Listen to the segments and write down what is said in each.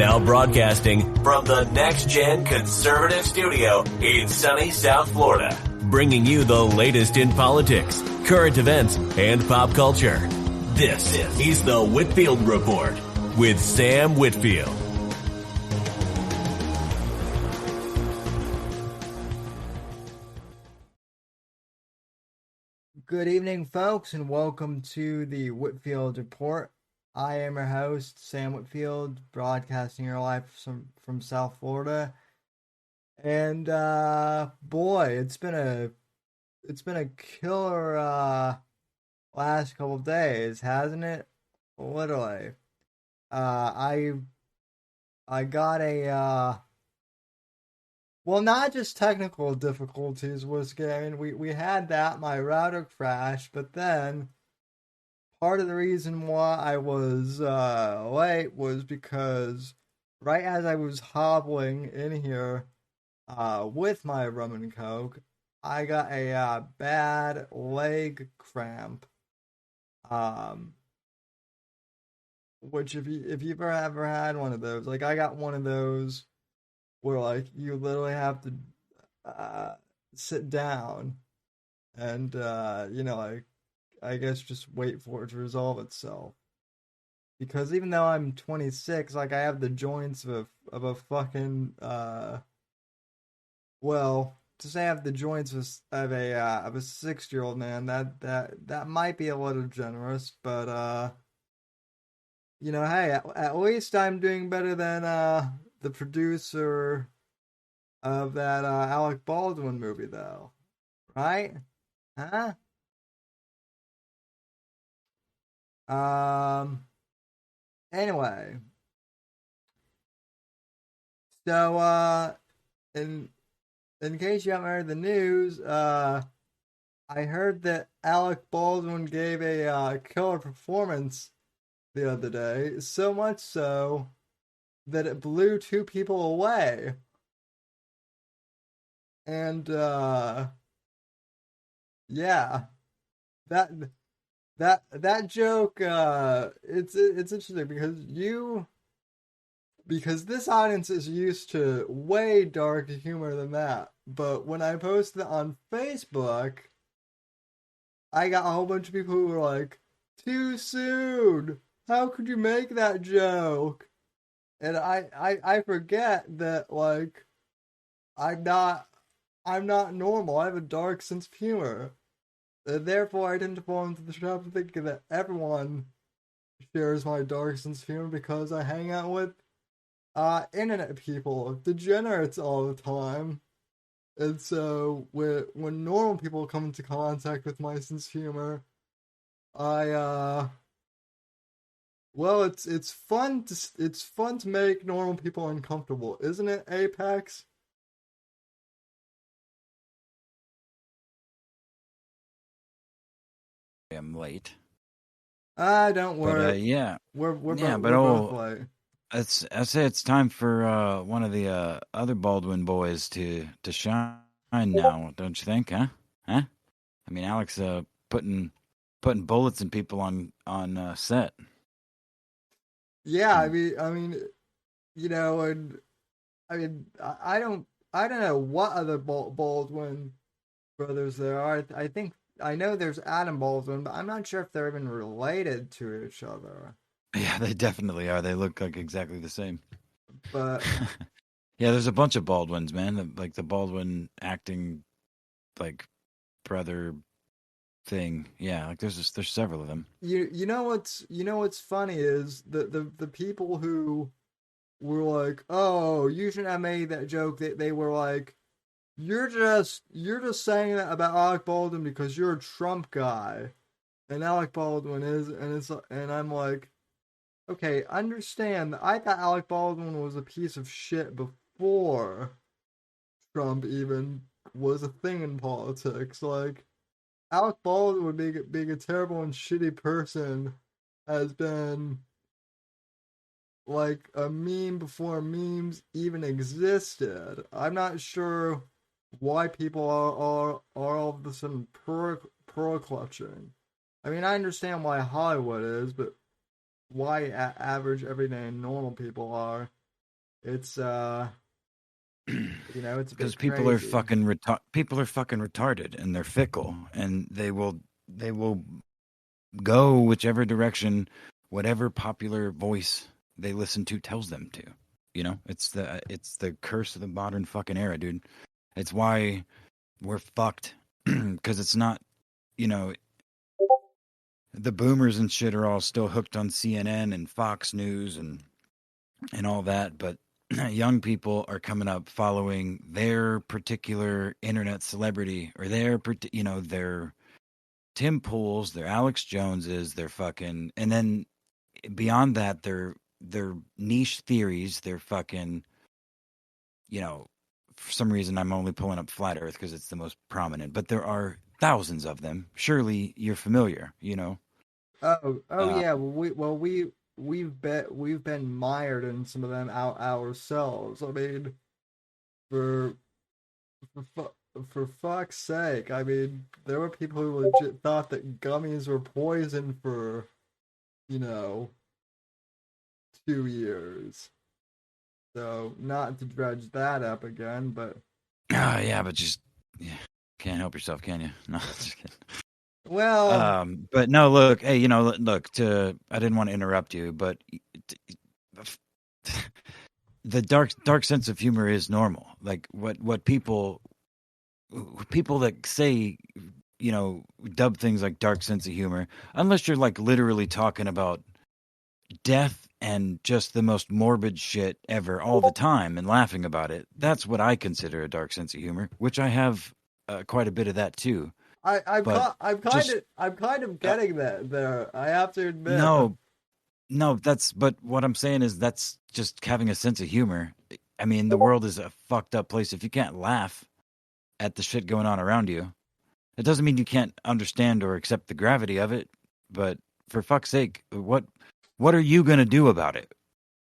Now broadcasting from the Next Gen Conservative Studio in sunny South Florida, bringing you the latest in politics, current events, and pop culture. This is the Whitfield Report with Sam Whitfield. Good evening, folks, and welcome to the Whitfield Report. I am your host, Sam Whitfield, broadcasting your live from South Florida. And boy, it's been a killer last couple of days, hasn't it? Literally. I got a well, not just technical difficulties was getting. We had that, my router crashed, but then part of the reason why I was late was because right as I was hobbling in here with my rum and coke, I got a bad leg cramp. Which if you've ever had one of those, like I got one of those where like you literally have to sit down and like I guess just wait for it to resolve itself. Because even though I'm 26, like I have the joints of a fucking well, to say I have the joints of a 6-year-old man, that might be a little generous, but hey, at least I'm doing better than the producer of that Alec Baldwin movie, though, right? Huh? Anyway, so in case you haven't heard the news, I heard that Alec Baldwin gave a killer performance the other day, so much so that it blew 2 people away. And yeah, that joke it's interesting because this audience is used to way darker humor than that. But when I posted it on Facebook, I got a whole bunch of people who were like, "Too soon! How could you make that joke?" And I forget that like I'm not normal. I have a dark sense of humor. Therefore, I tend to fall into the trap of thinking that everyone shares my dark sense of humor because I hang out with internet people, degenerates all the time. And so when normal people come into contact with my sense of humor, well, it's fun to make normal people uncomfortable, isn't it, Apex? I'm late. Don't worry. But yeah, we're but both late. I say it's time for one of the other Baldwin boys to shine now, don't you think? Huh? I mean, Alex putting bullets in people on set. Yeah, I mean, and I mean, I don't know what other Baldwin brothers there are. I think I know there's Adam Baldwin, but I'm not sure if they're even related to each other. Yeah, they definitely are. They look like exactly the same. But yeah, there's a bunch of Baldwins, man. Like the Baldwin acting, like brother thing. Yeah, like there's several of them. You know what's funny is the people who were like, "Oh, you shouldn't have made that joke." They were like, You're just saying that about Alec Baldwin because you're a Trump guy, and Alec Baldwin is, and I'm like, okay, understand that I thought Alec Baldwin was a piece of shit before Trump even was a thing in politics. Like, Alec Baldwin being a terrible and shitty person has been like a meme before memes even existed. I'm not sure why people are all of a sudden pearl clutching. I mean, I understand why Hollywood is, but why average, everyday, normal people are. It's it's a Because bit crazy. people are fucking retarded, and they're fickle, and they will go whichever direction, whatever popular voice they listen to tells them to. It's the curse of the modern fucking era, dude. It's why we're fucked. Because it's not, you know, the boomers and shit are all still hooked on CNN and Fox News and all that, but young people are coming up following their particular internet celebrity or their Tim Pools, their Alex Joneses, their fucking, and then beyond that, their niche theories, their fucking, for some reason I'm only pulling up flat Earth because it's the most prominent, but there are thousands of them. Surely you're familiar. Oh Uh, yeah. We've been mired in some of them ourselves. I mean, for for fuck's sake. I mean, there were people who legit thought that gummies were poison for, you know, 2 years. So, not to dredge that up again, but yeah, but just yeah, can't help yourself, can you? No, just kidding. well, But no, look, hey, look, I didn't want to interrupt you, but the dark sense of humor is normal. Like what people that say, dub things like dark sense of humor, unless you're like literally talking about death and just the most morbid shit ever all the time and laughing about it. That's what I consider a dark sense of humor, which I have quite a bit of that too. But just I'm kind of uh, getting that there. I have to admit. no, no, but what I'm saying is that's just having a sense of humor. I mean, the world is a fucked up place. If you can't laugh at the shit going on around you, it doesn't mean you can't understand or accept the gravity of it. But for fuck's sake, what are you gonna do about it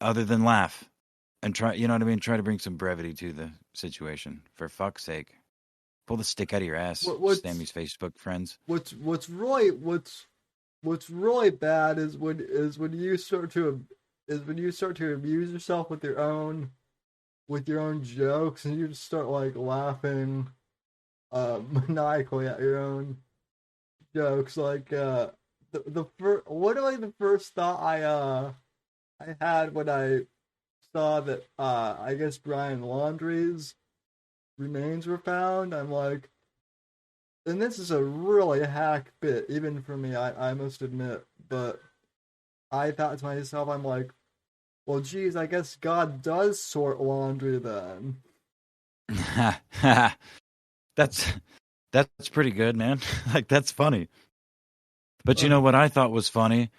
other than laugh and try? You know what I mean? Try to bring some brevity to the situation. For fuck's sake, pull the stick out of your ass, What what's Sammy's Facebook friends. what's really bad is when you start to amuse yourself with your own jokes, and you just start like laughing maniacally at your own jokes. Like the first literally the first thought I had when I saw that I guess Brian Laundrie's remains were found. I'm like, and this is a really hack bit, even for me, I must admit, but I thought to myself, I'm like, well, geez, I guess God does sort laundry then. that's that's pretty good, man. Like that's funny. But you Uh, know what I thought was funny?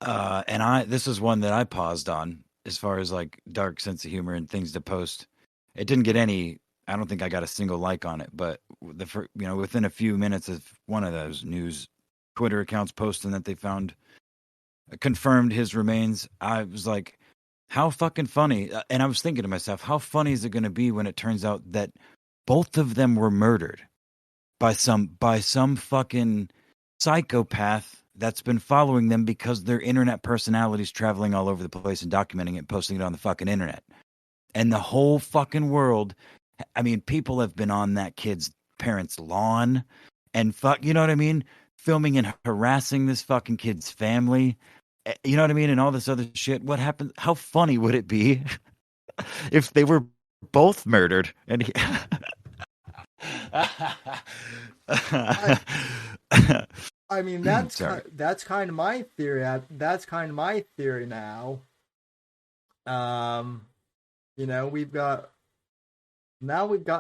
And this is one that I paused on as far as like dark sense of humor and things to post. It didn't get any. I don't think I got a single like on it, but within a few minutes of one of those news Twitter accounts posting that they found confirmed his remains, I was like, how fucking funny. And I was thinking to myself, how funny is it going to be when it turns out that both of them were murdered by some fucking psychopath that's been following them because their internet personalities traveling all over the place and documenting it, posting it on the fucking internet. And the whole fucking world, I mean, people have been on that kid's parents' lawn and you know what I mean? Filming and harassing this fucking kid's family. You know what I mean? And all this other shit. What happened? How funny would it be if they were both murdered and I I mean Sorry. that's kind of my theory. That's kind of my theory now. Um, we've got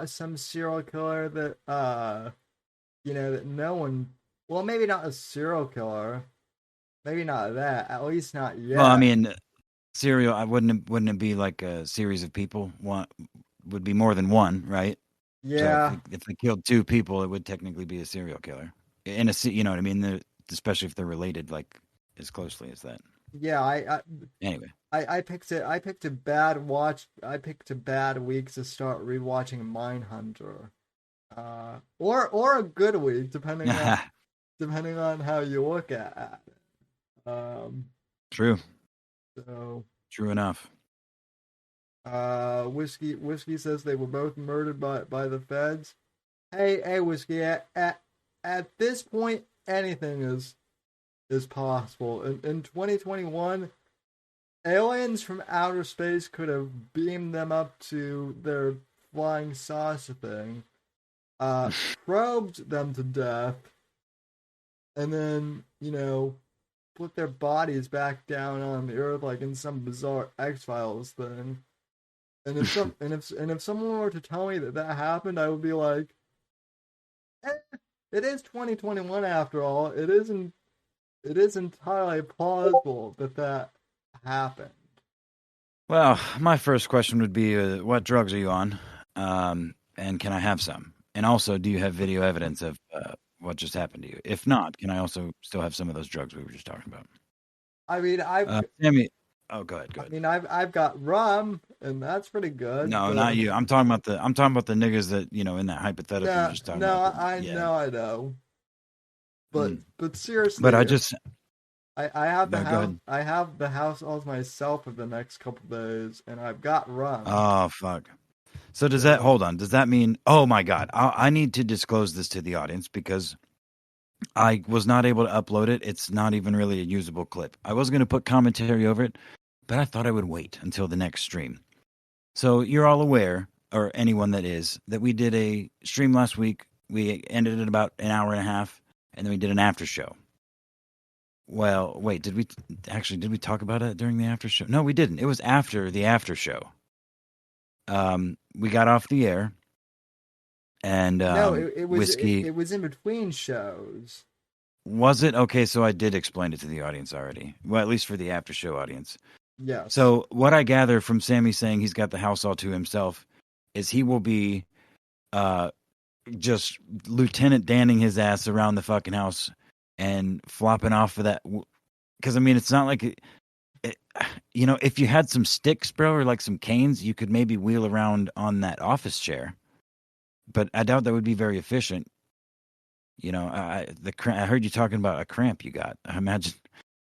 some serial killer that that no one, well, maybe not a serial killer, maybe not that, at least not Well, I yet. mean, serial. I wouldn't it be like a series of people? One would be more than one, right? So Yeah, if they killed two people, it would technically be a serial killer. You know what I mean? Especially if they're related, like as closely as that. yeah. Anyway, I picked it. I picked a bad week to start rewatching Mindhunter. Or a good week, depending on how you look at it. true, So true enough. Whiskey says they were both murdered by the feds. Hey, Whiskey. At this point, anything is possible. In 2021, aliens from outer space could have beamed them up to their flying saucer thing, probed them to death, and then put their bodies back down on the earth like in some bizarre X-Files thing. And if someone were to tell me that happened, I would be like, it is 2021 after all. It is entirely plausible that happened. Well, my first question would be, what drugs are you on? And can I have some? And also, do you have video evidence of what just happened to you? If not, can I also still have some of those drugs we were just talking about? I mean, Sammy, go ahead. I mean, I've got rum, and that's pretty good. No, but... not you. I'm talking about the niggas that in that hypothetical you're just talking about. I know. But seriously, but I have the house. I have the house all to myself for the next couple days, and I've got rum. Oh fuck! So does that hold on? Does that mean? Oh my god! I need to disclose this to the audience because I was not able to upload it. It's not even really a usable clip. I was going to put commentary over it, but I thought I would wait until the next stream. So you're all aware, or anyone that is, that we did a stream last week. We ended at about an hour and a half, and then we did an after show. Well, wait, did we talk about it during the after show? No, we didn't. It was after the after show. We got off the air, and no, it was Whiskey. It was in between shows. Was it? Okay, so I did explain it to the audience already. Well, at least for the after show audience. Yeah. So what I gather from Sammy saying he's got the house all to himself is he will be just Lieutenant Danning his ass around the fucking house and flopping off of that. Because, I mean, it's not like, if you had some sticks, bro, or like some canes, you could maybe wheel around on that office chair. But I doubt that would be very efficient. I heard you talking about a cramp you got. I imagine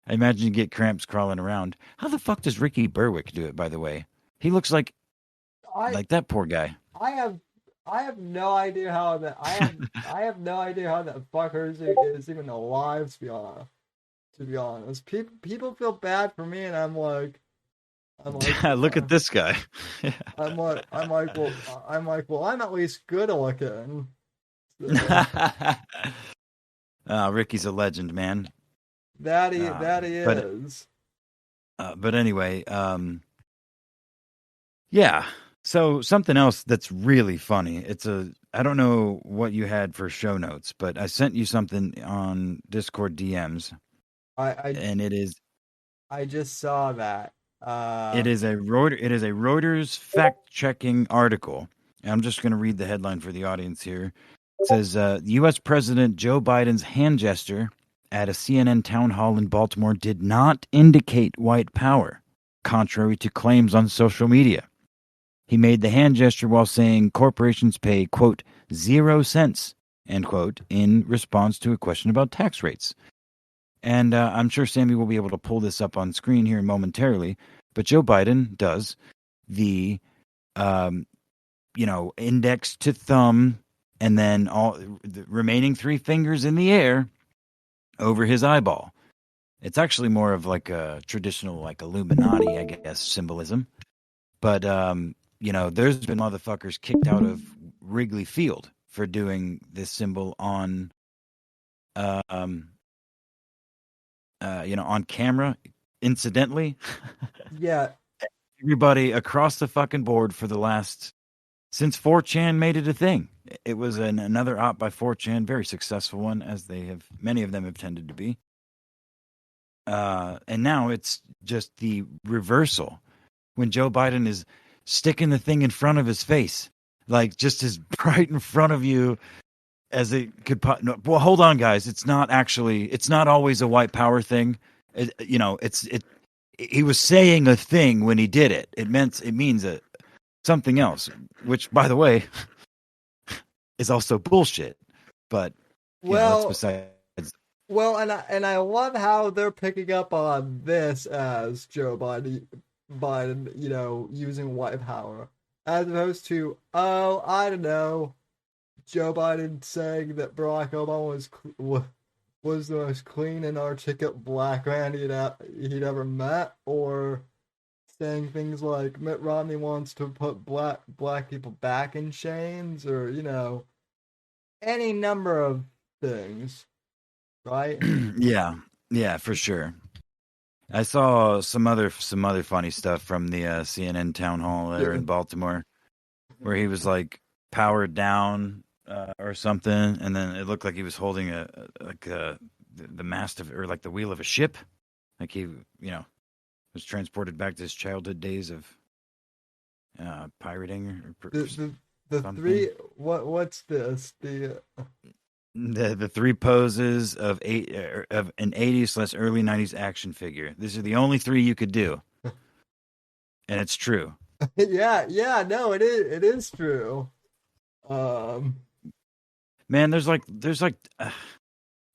you get cramps crawling around. How the fuck does Ricky Berwick do it, by the way? He looks like that poor guy. I have no idea how that I have no idea how that fucker is even alive, to be honest. People feel bad for me, and I'm like look at this guy. I'm like, well, I'm at least good looking. So. Ricky's a legend, man. That he is. But anyway, yeah. So something else that's really funny. I don't know what you had for show notes, but I sent you something on Discord DMs. And it is. I just saw that. It is a Reuters fact-checking article. And I'm just going to read the headline for the audience here. It says, U.S. President Joe Biden's hand gesture at a CNN town hall in Baltimore did not indicate white power, contrary to claims on social media. He made the hand gesture while saying corporations pay, quote, 0 cents, end quote, in response to a question about tax rates. And I'm sure Sammy will be able to pull this up on screen here momentarily, but Joe Biden does the, index to thumb and then all the remaining 3 fingers in the air over his eyeball. It's actually more of like a traditional, like Illuminati, I guess, symbolism. But, there's been motherfuckers kicked out of Wrigley Field for doing this symbol on, on camera, incidentally. Yeah. Everybody across the fucking board since 4chan made it a thing. It was another op by 4chan, very successful one, as many of them have tended to be. And now it's just the reversal. When Joe Biden is sticking the thing in front of his face, like just as right in front of you as it could. Well, hold on, guys. It's not always a white power thing. He was saying a thing when he did it. It means something else, which, by the way, is also bullshit. But that's besides. Well, and I love how they're picking up on this as Joe Biden Biden, using white power, as opposed to, oh, I don't know, Joe Biden saying that Barack Obama was the most clean and articulate black man he'd ever met, or saying things like Mitt Romney wants to put black people back in chains, or any number of things, right? Yeah, for sure. I saw some other funny stuff from the CNN town hall there in Baltimore, where he was like powered down or something, and then it looked like he was holding the mast of, or like the wheel of a ship, like he was transported back to his childhood days of pirating or The something. three what's this The three poses of an 80s / early 90s action figure. These are the only three you could do, and it's true. yeah, no, it is true. Man, there's like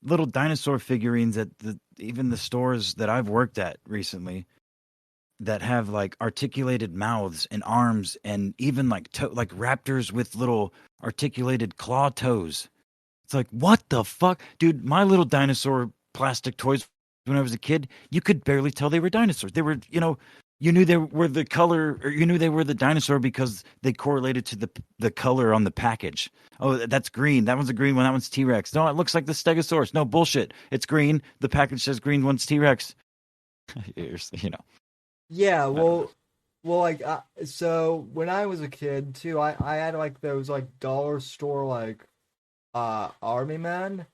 little dinosaur figurines at even the stores that I've worked at recently that have like articulated mouths and arms, and even like like raptors with little articulated claw toes. It's like, what the fuck? Dude, my little dinosaur plastic toys when I was a kid, you could barely tell they were dinosaurs. They were, you knew they were the color, or you knew they were the dinosaur because they correlated to the color on the package. Oh, that's green. That one's a green one. That one's T-Rex. No, it looks like the Stegosaurus. No, bullshit. It's green. The package says green one's T-Rex. Yeah, like so when I was a kid too, I had like those like dollar store like army men,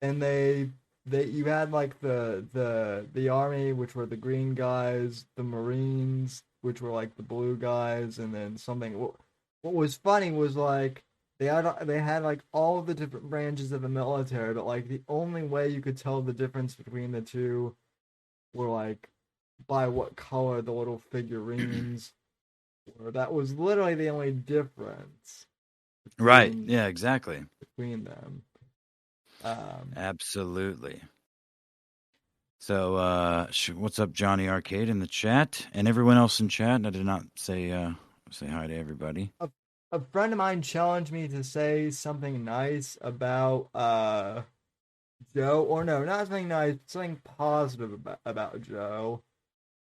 and they you had like the army, which were the green guys, the Marines, which were like the blue guys, and then something. What was funny was like they had like all of the different branches of the military, but like the only way you could tell the difference between the two were like by what color the little figurines were. That was literally the only difference. Right. Yeah, exactly. Between them. Absolutely. So, what's up, Johnny Arcade in the chat, and everyone else in chat? I did not say hi to everybody. A friend of mine challenged me to say something nice about Joe, or no, not something nice, something positive about Joe.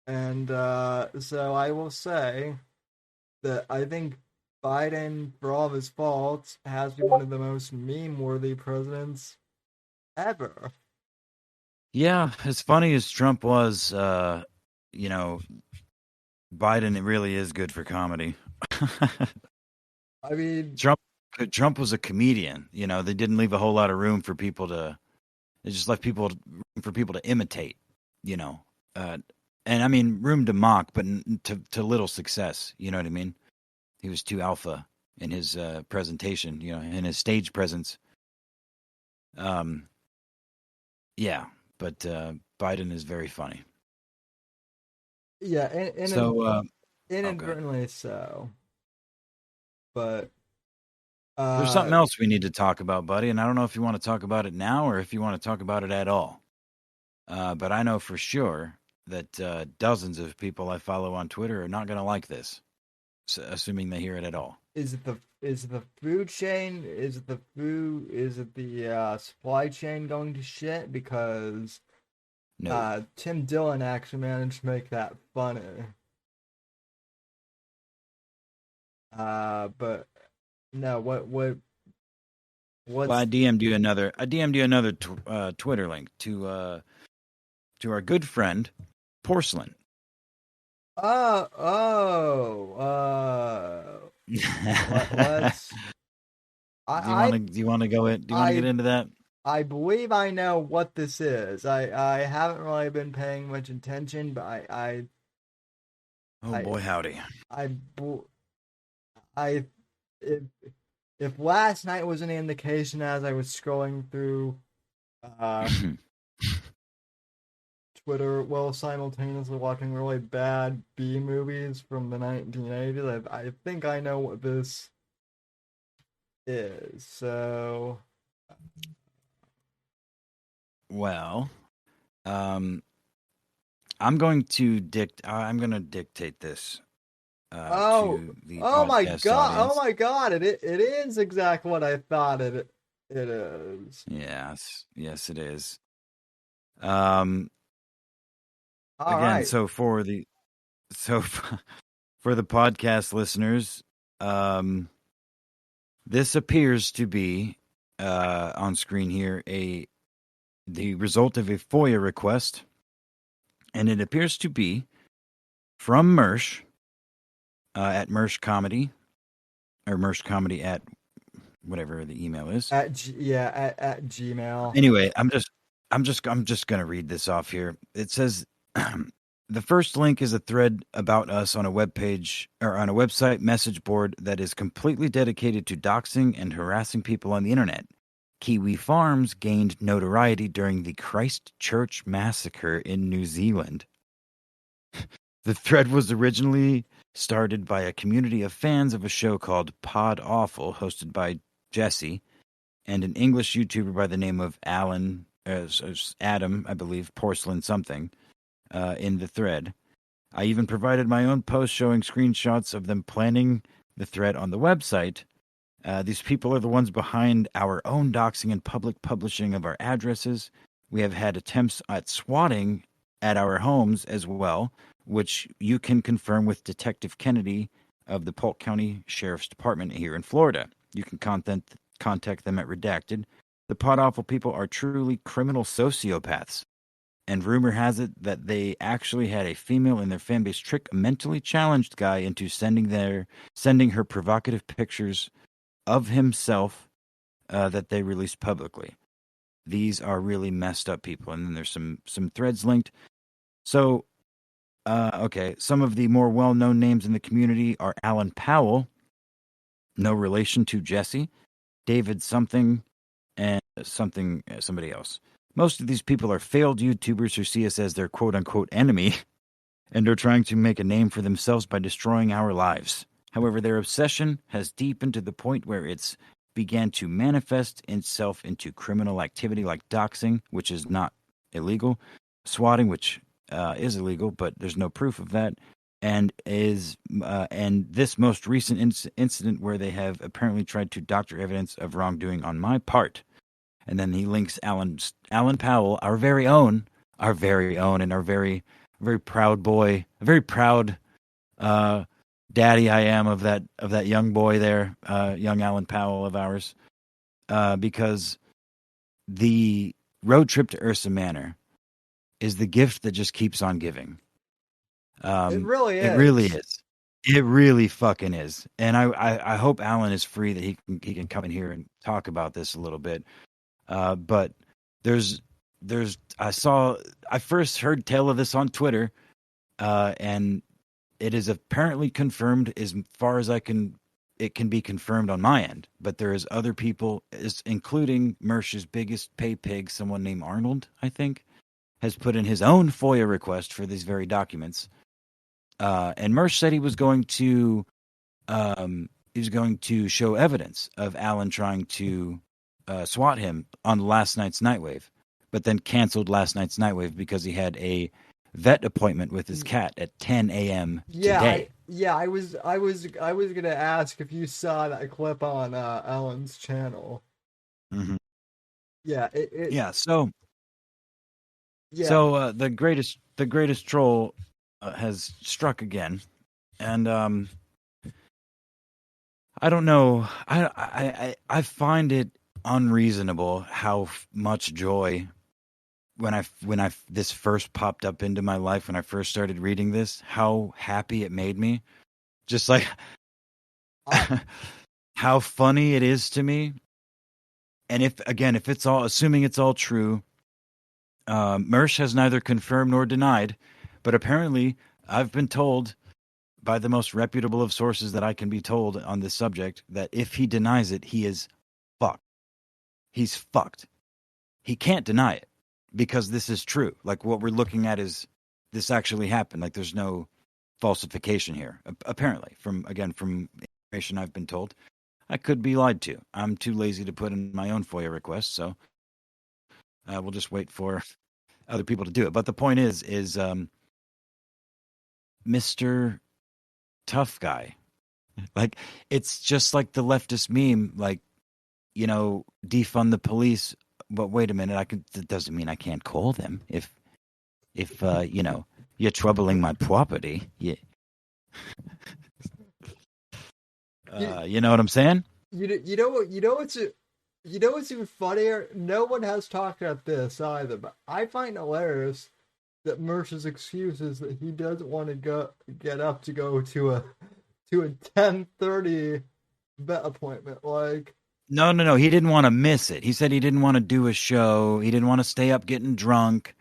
And so I will say that I think Biden, for all of his faults, has been one of the most meme-worthy presidents ever. Yeah, as funny as Trump was, Biden, it really is good for comedy. I mean, Trump was a comedian. They didn't leave a whole lot of room for people to. They just left room for people to imitate. And I mean room to mock, but to little success. You know what I mean? He was too alpha in his presentation. In his stage presence. Yeah, but Biden is very funny. Yeah, inadvertently okay. so. But there's something else we need to talk about, buddy, and I don't know if you want to talk about it now or if you want to talk about it at all. But I know for sure that dozens of people I follow on Twitter are not going to like this, assuming they hear it at all. Is it the food chain? Is it the supply chain going to shit? Because no. Tim Dillon actually managed to make that funny. But no, what's... Well, I DM'd you another Twitter link to our good friend Porcelain. Let's. Do you want to go in? Do you want to get into that? I believe I know what this is. I haven't really been paying much attention, but boy, howdy. If last night was any indication, as I was scrolling through Twitter while simultaneously watching really bad B movies from the 1980s, I think I know what this is. So, well, I'm going to dictate this Oh, to the oh my podcast god! Oh audience. my god! It is exactly what I thought it is. Yes, it is. Um, All again, right. so for the podcast listeners, this appears to be on screen here the result of a FOIA request, and it appears to be from Mersh at Mersh Comedy or Mersh Comedy at whatever the email is. At Gmail. Anyway, I'm just gonna read this off here. It says the first link is a thread about us on a web page or on a website message board that is completely dedicated to doxing and harassing people on the internet. Kiwi Farms gained notoriety during the Christchurch massacre in New Zealand. The thread was originally started by a community of fans of a show called Pod Awful, hosted by Jesse, and an English YouTuber by the name of Adam, I believe, Porcelain something, in the thread. I even provided my own post showing screenshots of them planning the thread on the website. These people are the ones behind our own doxing and public publishing of our addresses. We have had attempts at swatting at our homes as well, which you can confirm with Detective Kennedy of the Polk County Sheriff's Department here in Florida. You can contact them at Redacted. The Pod Awful people are truly criminal sociopaths. And rumor has it that they actually had a female in their fan base trick a mentally challenged guy into sending her provocative pictures of himself that they released publicly. These are really messed up people. And then there's some threads linked. So, okay, some of the more well-known names in the community are Alan Powell, no relation to Jesse, David something, and somebody else. Most of these people are failed YouTubers who see us as their quote-unquote enemy and are trying to make a name for themselves by destroying our lives. However, their obsession has deepened to the point where it's began to manifest itself into criminal activity like doxing, which is not illegal, swatting, which is illegal, but there's no proof of that, and this most recent incident where they have apparently tried to doctor evidence of wrongdoing on my part. And then he links Alan Powell, our very own, and our very proud boy, a very proud daddy I am of that young boy there, young Alan Powell of ours, because the road trip to Ursa Manor is the gift that just keeps on giving. It really is. It really is. It really fucking is. And I hope Alan is free that he can come in here and talk about this a little bit. But there's I first heard tale of this on Twitter, and it is apparently confirmed as far as it can be confirmed on my end. But there is other people, including Mersh's biggest pay pig, someone named Arnold, I think, has put in his own FOIA request for these very documents. And Mersh said he was going to show evidence of Alan trying to swat him on last night's Nightwave, but then canceled last night's Nightwave because he had a vet appointment with his cat at 10 a.m. today. I was gonna ask if you saw that clip on Alan's channel. Mm-hmm. Yeah, So the greatest troll has struck again, and I don't know. I find it unreasonable how much joy when this first popped up into my life, when I first started reading this, how happy it made me. Just like how funny it is to me. And if it's all, assuming it's all true, Mersh has neither confirmed nor denied, but apparently I've been told by the most reputable of sources that I can be told on this subject that if he denies it, he is fucked. He's fucked. He can't deny it because this is true. Like what we're looking at is this actually happened. Like there's no falsification here. Apparently, from information I've been told, I could be lied to. I'm too lazy to put in my own FOIA request, so we'll just wait for other people to do it. But the point is Mr. Tough Guy. Like, it's just like the leftist meme, like, defund the police. But wait a minute, that doesn't mean I can't call them if you're troubling my property. Yeah. You know what I'm saying? You know what's even funnier? No one has talked about this either, but I find hilarious that Mercer's excuse is that he doesn't want to get up to go to a 10:30 vet appointment. Like, no, he didn't want to miss it. He said he didn't want to do a show. He didn't want to stay up getting drunk,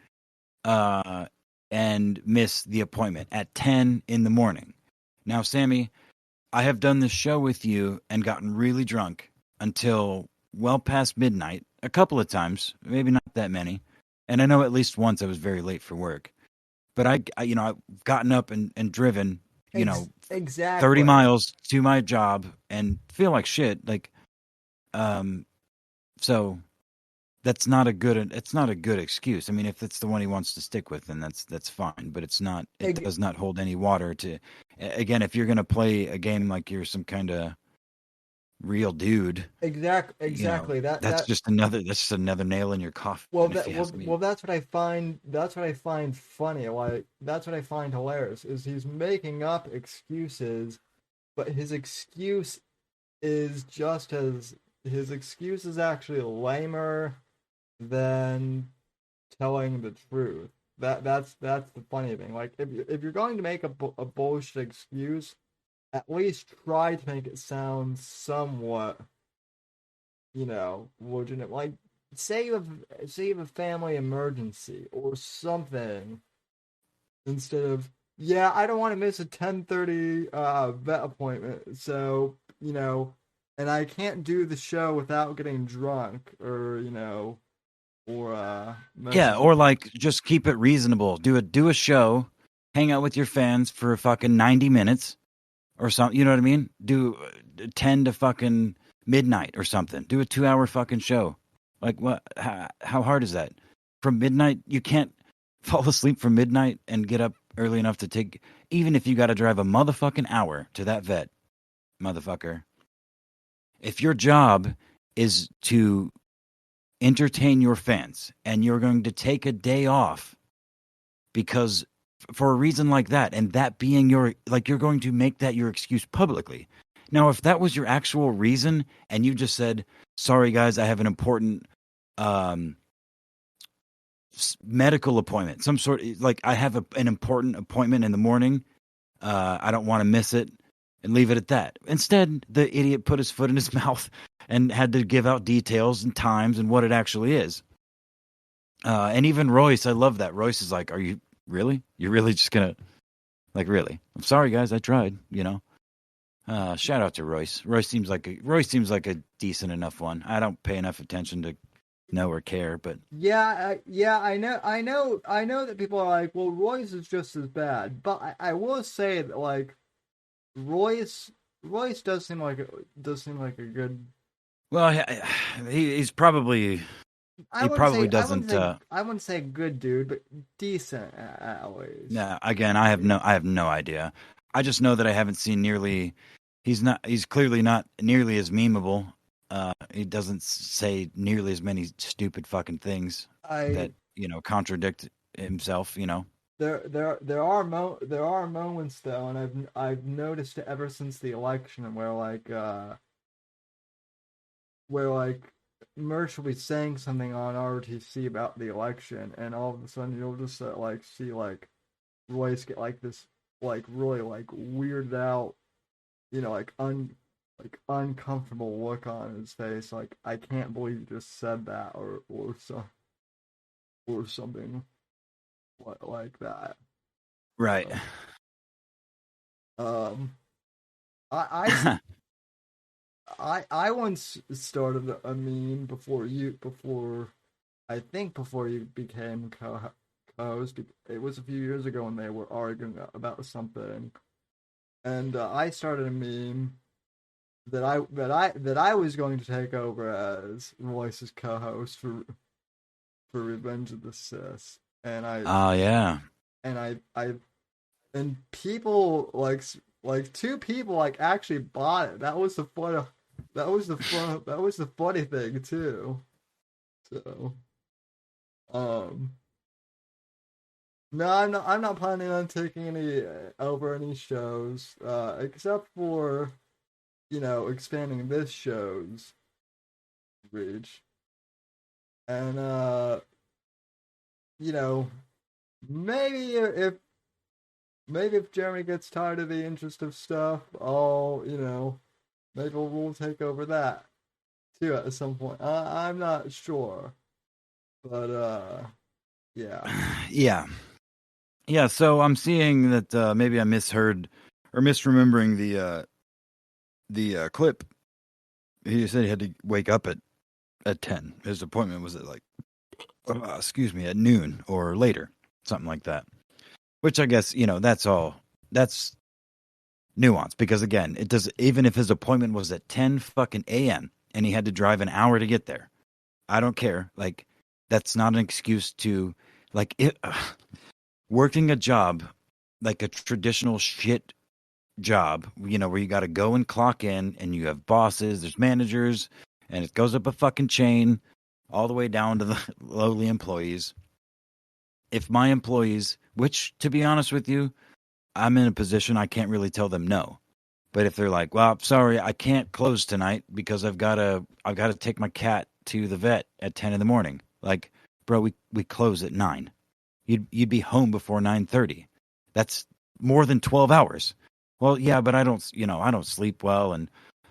and miss the appointment at 10 in the morning. Now, Sammy, I have done this show with you and gotten really drunk until well past midnight a couple of times, maybe not that many. And I know at least once I was very late for work. But I've gotten up and driven, exactly 30 miles to my job and feel like shit. Like, so it's not a good excuse. I mean, if it's the one he wants to stick with, then that's fine. But it's not. It does not hold any water. Again, if you're gonna play a game like you're some kind of real dude, exactly. That's just another nail in your coffin. Well, that's what I find. That's what I find funny. Like, that's what I find hilarious is he's making up excuses, but his excuse is actually lamer than telling the truth. That's the funny thing. Like, if you're going to make a bullshit excuse, at least try to make it sound somewhat, legitimate. Like, say you have a family emergency or something, instead of, yeah, I don't want to miss a 10:30 vet appointment, so and I can't do the show without getting drunk, or or like just keep it reasonable. Do a show, hang out with your fans for a fucking 90 minutes or something. You know what I mean? Do 10 to fucking midnight or something. Do a 2-hour fucking show. Like, what? How hard is that? From midnight, you can't fall asleep from midnight and get up early enough to take. Even if you got to drive a motherfucking hour to that vet, motherfucker. If your job is to entertain your fans and you're going to take a day off because for a reason like that, and that being you're going to make that your excuse publicly. Now, if that was your actual reason and you just said, sorry guys, I have an important medical appointment, some sort, like I have an important appointment in the morning, I don't want to miss it, and leave it at that. Instead, the idiot put his foot in his mouth and had to give out details and times and what it actually is. And even Royce, I love that. Royce is like, are you really? You're really just going to, like, really? I'm sorry, guys, I tried, Shout out to Royce. Royce seems like a decent enough one. I don't pay enough attention to know or care, but I know that people are like, well, Royce is just as bad, but I will say that, like, Royce does seem like a good. Well, he's probably. I wouldn't say good dude, but decent at least. Yeah. Again, I have no idea. I just know that I haven't seen nearly. He's clearly not nearly as memeable. He doesn't say nearly as many stupid fucking things that contradict himself. There are moments though, and I've noticed it ever since the election, where Merch will be saying something on ROTC about the election, and all of a sudden you'll just see Royce get this really weirded out, uncomfortable look on his face, like, I can't believe you just said that, or something like that. Right. I once started a meme before you became co-host. It was a few years ago when they were arguing about something, and I started a meme that I was going to take over as Royce's co-host for Revenge of the Sith, and I and people like two people like actually bought it. That was the fun. That was the fun. That was the funny thing too. So, um, no, I'm not planning on taking any over any shows, except for expanding this show's reach, and you know, maybe if Jeremy gets tired of the interest of stuff, maybe we'll take over that too at some point. I'm not sure, but yeah. Yeah, so I'm seeing that maybe I misheard or misremembering the clip. He said he had to wake up at 10. His appointment was at at noon or later, something like that. Which I guess, that's nuance because again, it does even if his appointment was at 10 fucking a.m. and he had to drive an hour to get there. I don't care. Like that's not an excuse to working a job like a traditional shit job, where you got to go and clock in and you have bosses, there's managers, and it goes up a fucking chain all the way down to the lowly employees. If my employees, which to be honest with you, I'm in a position I can't really tell them no. But if they're like, well, sorry, I can't close tonight because I've got to take my cat to the vet at 10 in the morning. Like, bro, we close at 9. You'd be home before 9:30. That's more than 12 hours. Well, yeah, but I don't sleep well, and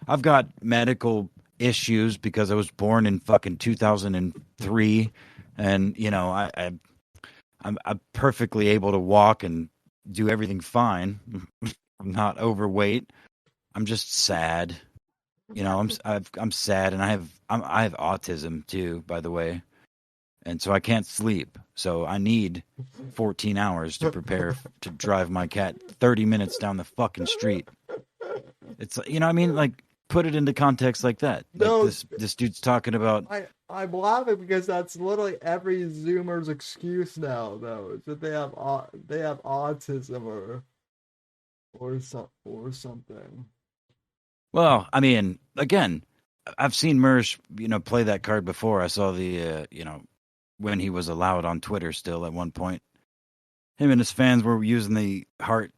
I've got medical issues because I was born in fucking 2003, and I'm perfectly able to walk and do everything fine. I'm not overweight. I'm just sad. I'm sad, and I have autism too, by the way, and so I can't sleep. So I need 14 hours to prepare to drive my cat 30 minutes down the fucking street. It's like put it into context like that. No, like this dude's talking about. I'm laughing because that's literally every Zoomer's excuse now, though, is that they have autism or something. Well, I mean, again, I've seen Mersh, play that card before. I saw the, when he was allowed on Twitter still at one point. Him and his fans were using the heart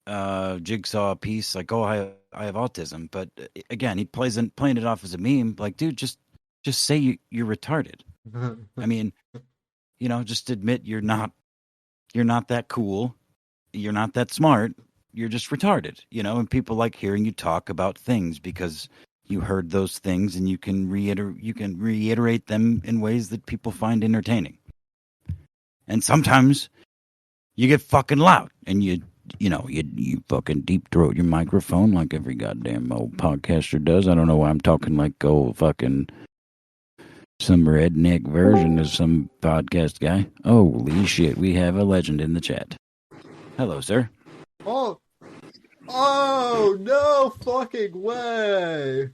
jigsaw piece, like, oh, I have autism. But again, he playing it off as a meme. Like, dude, just say you're retarded. I mean, just admit you're not that cool. You're not that smart. You're just retarded, and people like hearing you talk about things because you heard those things and you can reiterate them in ways that people find entertaining. And sometimes you get fucking loud and you fucking deep throat your microphone like every goddamn old podcaster does. I don't know why I'm talking like old fucking some redneck version of some podcast guy. Holy shit, we have a legend in the chat. Hello, sir. Oh, no fucking way!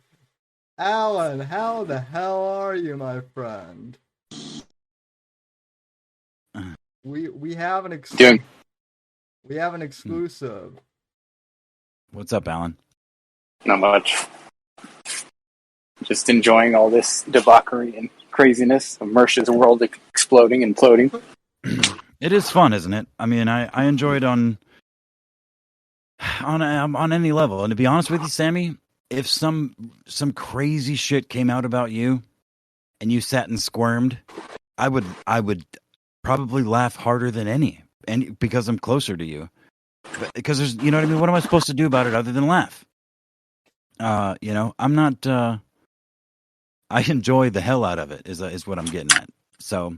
Alan, how the hell are you, my friend? We have an exclusive. What's up, Alan? Not much. Just enjoying all this debauchery and craziness of Mersh's world exploding and imploding. It is fun, isn't it? I mean, I enjoy it on any level. And to be honest with you, Sammy, if some crazy shit came out about you and you sat and squirmed, I would probably laugh harder than any because I'm closer to you. Because there's, you know what I mean? What am I supposed to do about it other than laugh? I'm not. I enjoy the hell out of it. Is what I'm getting at. So,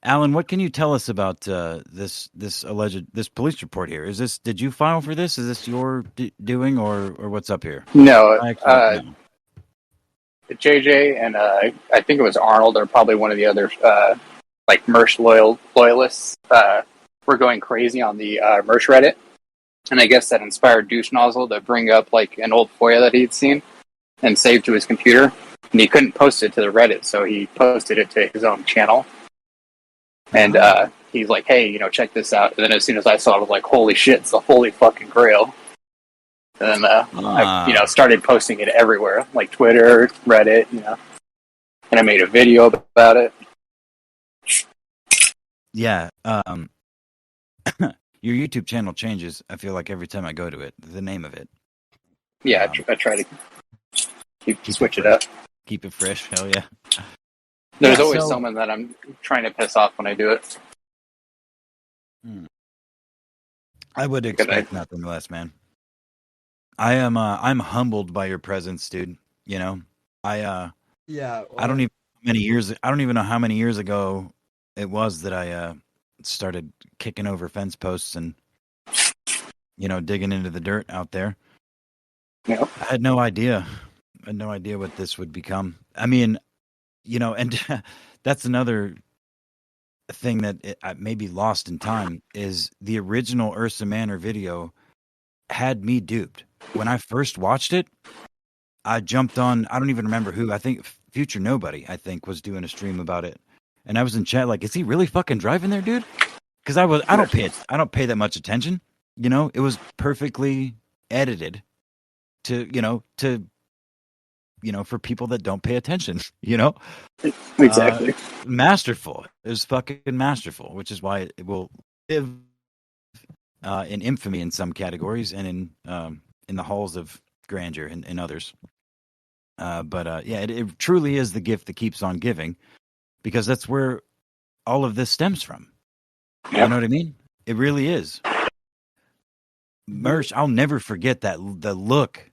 Alan, what can you tell us about this alleged police report here? Did you file for this? Is this your doing or what's up here? No, JJ and I think it was Arnold or probably one of the other like Mersh loyalists were going crazy on the Mersh Reddit, and I guess that inspired Douche Nozzle to bring up like an old FOIA that he'd seen and saved to his computer, and he couldn't post it to the Reddit, so he posted it to his own channel. And he's like, hey, check this out. And then as soon as I saw it, I was like, holy shit, it's the Holy fucking Grail. And then I started posting it everywhere, like Twitter, Reddit, and I made a video about it. Yeah. Your YouTube channel changes, I feel like, every time I go to it, the name of it. Yeah, I try to keep switch it up. Keep it fresh, hell yeah. There's always someone that I'm trying to piss off when I do it. I would expect nothing less, man. I'm humbled by your presence, dude. I don't even know how many years ago it was that I started kicking over fence posts and digging into the dirt out there. Yep. I had no idea what this would become. I mean, and that's another thing that may be lost in time is the original Ursa Manor video had me duped. When I first watched it, I jumped on, I don't even remember who, I think Future Nobody, was doing a stream about it. And I was in chat like, is he really fucking driving there, dude? Because I don't pay that much attention. It was perfectly edited to for people that don't pay attention, Exactly. Masterful. It was fucking masterful, which is why it will live in infamy in some categories and in the halls of grandeur in others. But it truly is the gift that keeps on giving, because that's where all of this stems from. Yep. You know what I mean? It really is. Merch, I'll never forget the look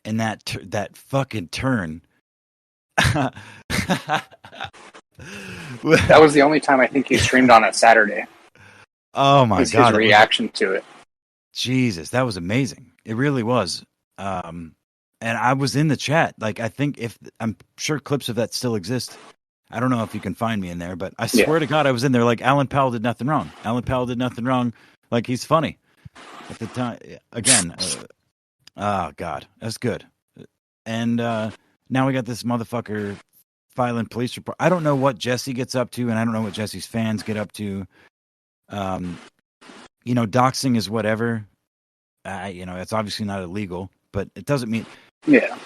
and that fucking turn. That was the only time I think he streamed on a Saturday. Oh my God. His reaction to it. Jesus, that was amazing. It really was. And I was in the chat. Like, I'm sure clips of that still exist. I don't know if you can find me in there, but I swear to God, I was in there like, Alan Powell did nothing wrong. Alan Powell did nothing wrong. Like, he's funny. At the time, again, oh God, that's good. And now we got this motherfucker filing police report. I don't know what Jesse gets up to, and I don't know what Jesse's fans get up to. Doxing is whatever. It's obviously not illegal, but it doesn't mean. Yeah.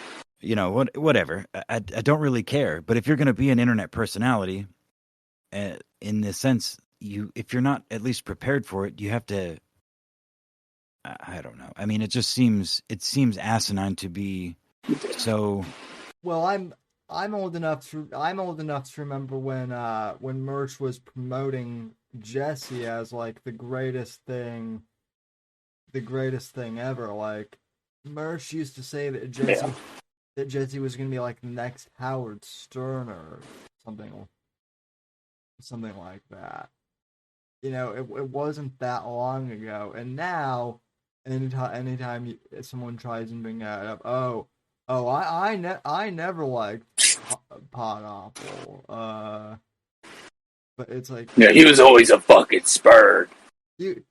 Whatever. I don't really care. But if you're going to be an internet personality, in the sense, if you're not at least prepared for it, you have to. I don't know. I mean, it seems asinine to be so. Well, I'm old enough to remember when Merch was promoting Jesse as like the greatest thing ever. Like, Merch used to say that Jesse was going to be like the next Howard Stern or something like that. It wasn't that long ago, and now anytime someone tries and bring that up, I never liked Pineapple. But it's like, yeah, he was always a fucking Spurg. He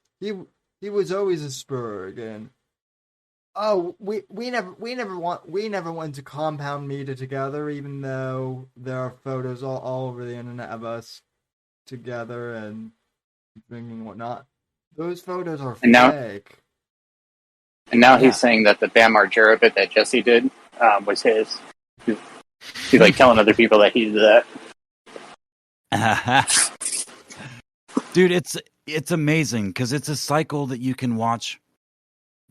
was always a Spurg, and we never went to Compound Media together, even though there are photos all over the internet of us together and drinking whatnot. Those photos are fake. And now he's saying that the Bam Margera bit that Jesse did was his. He's like telling other people that he did that. Dude, it's amazing because it's a cycle that you can watch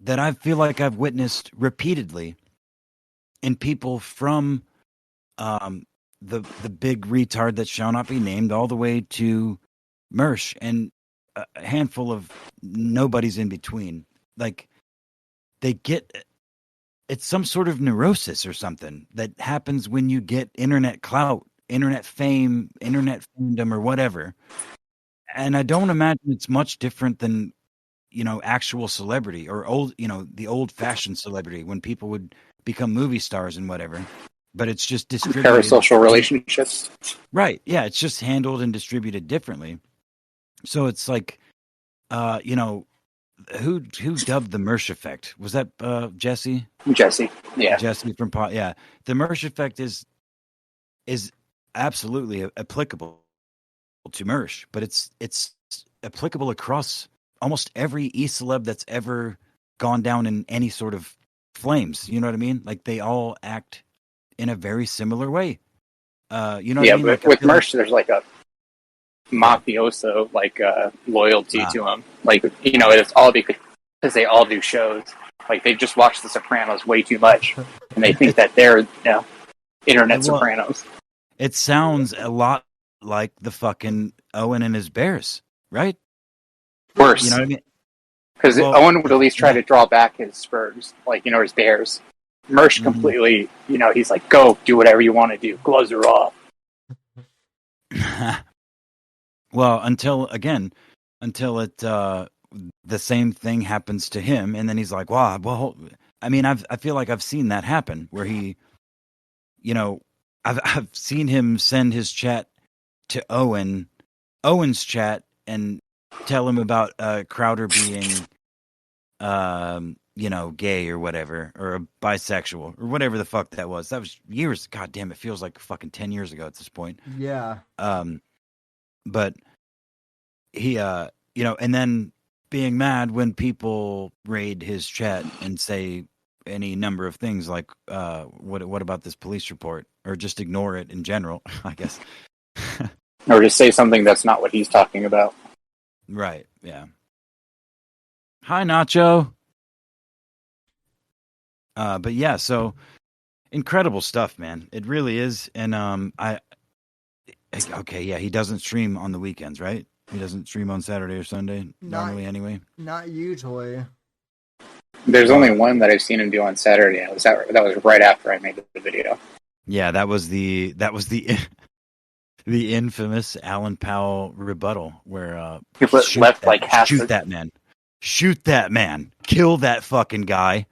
that I feel like I've witnessed repeatedly in people from the big retard that shall not be named all the way to Mersh and a handful of nobodies in between. Like, it's some sort of neurosis or something that happens when you get internet clout, internet fame, internet fandom, or whatever. And I don't imagine it's much different than, actual celebrity or the old-fashioned celebrity when people would become movie stars and whatever. But it's just distributed. Parasocial relationships. Right. Yeah, it's just handled and distributed differently. So it's like, who dubbed the Mersh effect? Was that Jesse? Jesse, yeah. Jesse from yeah. The Mersh effect is absolutely applicable to Mersh, but it's applicable across almost every e-celeb that's ever gone down in any sort of flames. You know what I mean? Like they all act in a very similar way. You know what I mean? But Like, with Mersh, there's like a mafioso loyalty Ah. to him. Like, you know, it's all because they all do shows. Like they've just watched The Sopranos way too much, and they think that they're internet Sopranos. It sounds a lot like the fucking Owen and his Bears, right? Worse. You know what I mean? Because Well, Owen would at least try to draw back his Spurs, like, you know, his Bears. Mersh completely, you know, he's like, go, do whatever you want to do. Gloves are off. Well, until it the same thing happens to him, and then he's like, "Wow, well, I mean, I feel like I've seen that happen where he, you know, I've seen him send his chat to Owen's chat, and tell him about Crowder being, you know, gay or whatever, or a bisexual or whatever the fuck that was. That was years. God damn, it feels like fucking 10 years ago at this point. Yeah. But he, you know, and then being mad when people raid his chat and say any number of things like, what about this police report, or just ignore it in general, I guess. Or just say something that's not what he's talking about. Right. Yeah. Hi, Nacho. But yeah, so incredible stuff, man. It really is. And okay, yeah, he doesn't stream on the weekends, right? He doesn't stream on Saturday or Sunday normally, anyway. Not usually. There's only one that I've seen him do on Saturday. And that was right after I made the video. Yeah, that was the the infamous Alan Powell rebuttal where he left like half. Shoot that man! Shoot that man! Kill that fucking guy!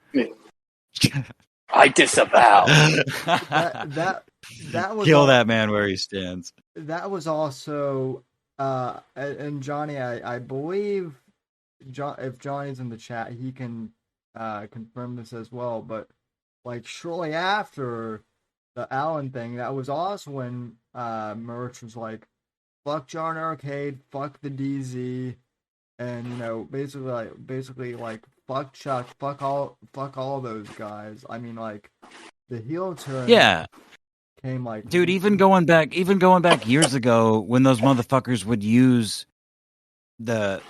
I disavow. that was kill that man where he stands. That was also and Johnny, I believe if Johnny's in the chat, he can confirm this as well. But like shortly after the Allen thing, that was also when Merch was like, "Fuck John Arcade, fuck the DZ," and you know, basically like fuck Chuck, fuck all those guys. I mean, like the heel turn. Yeah. Came like, dude, even going back years ago when those motherfuckers would use I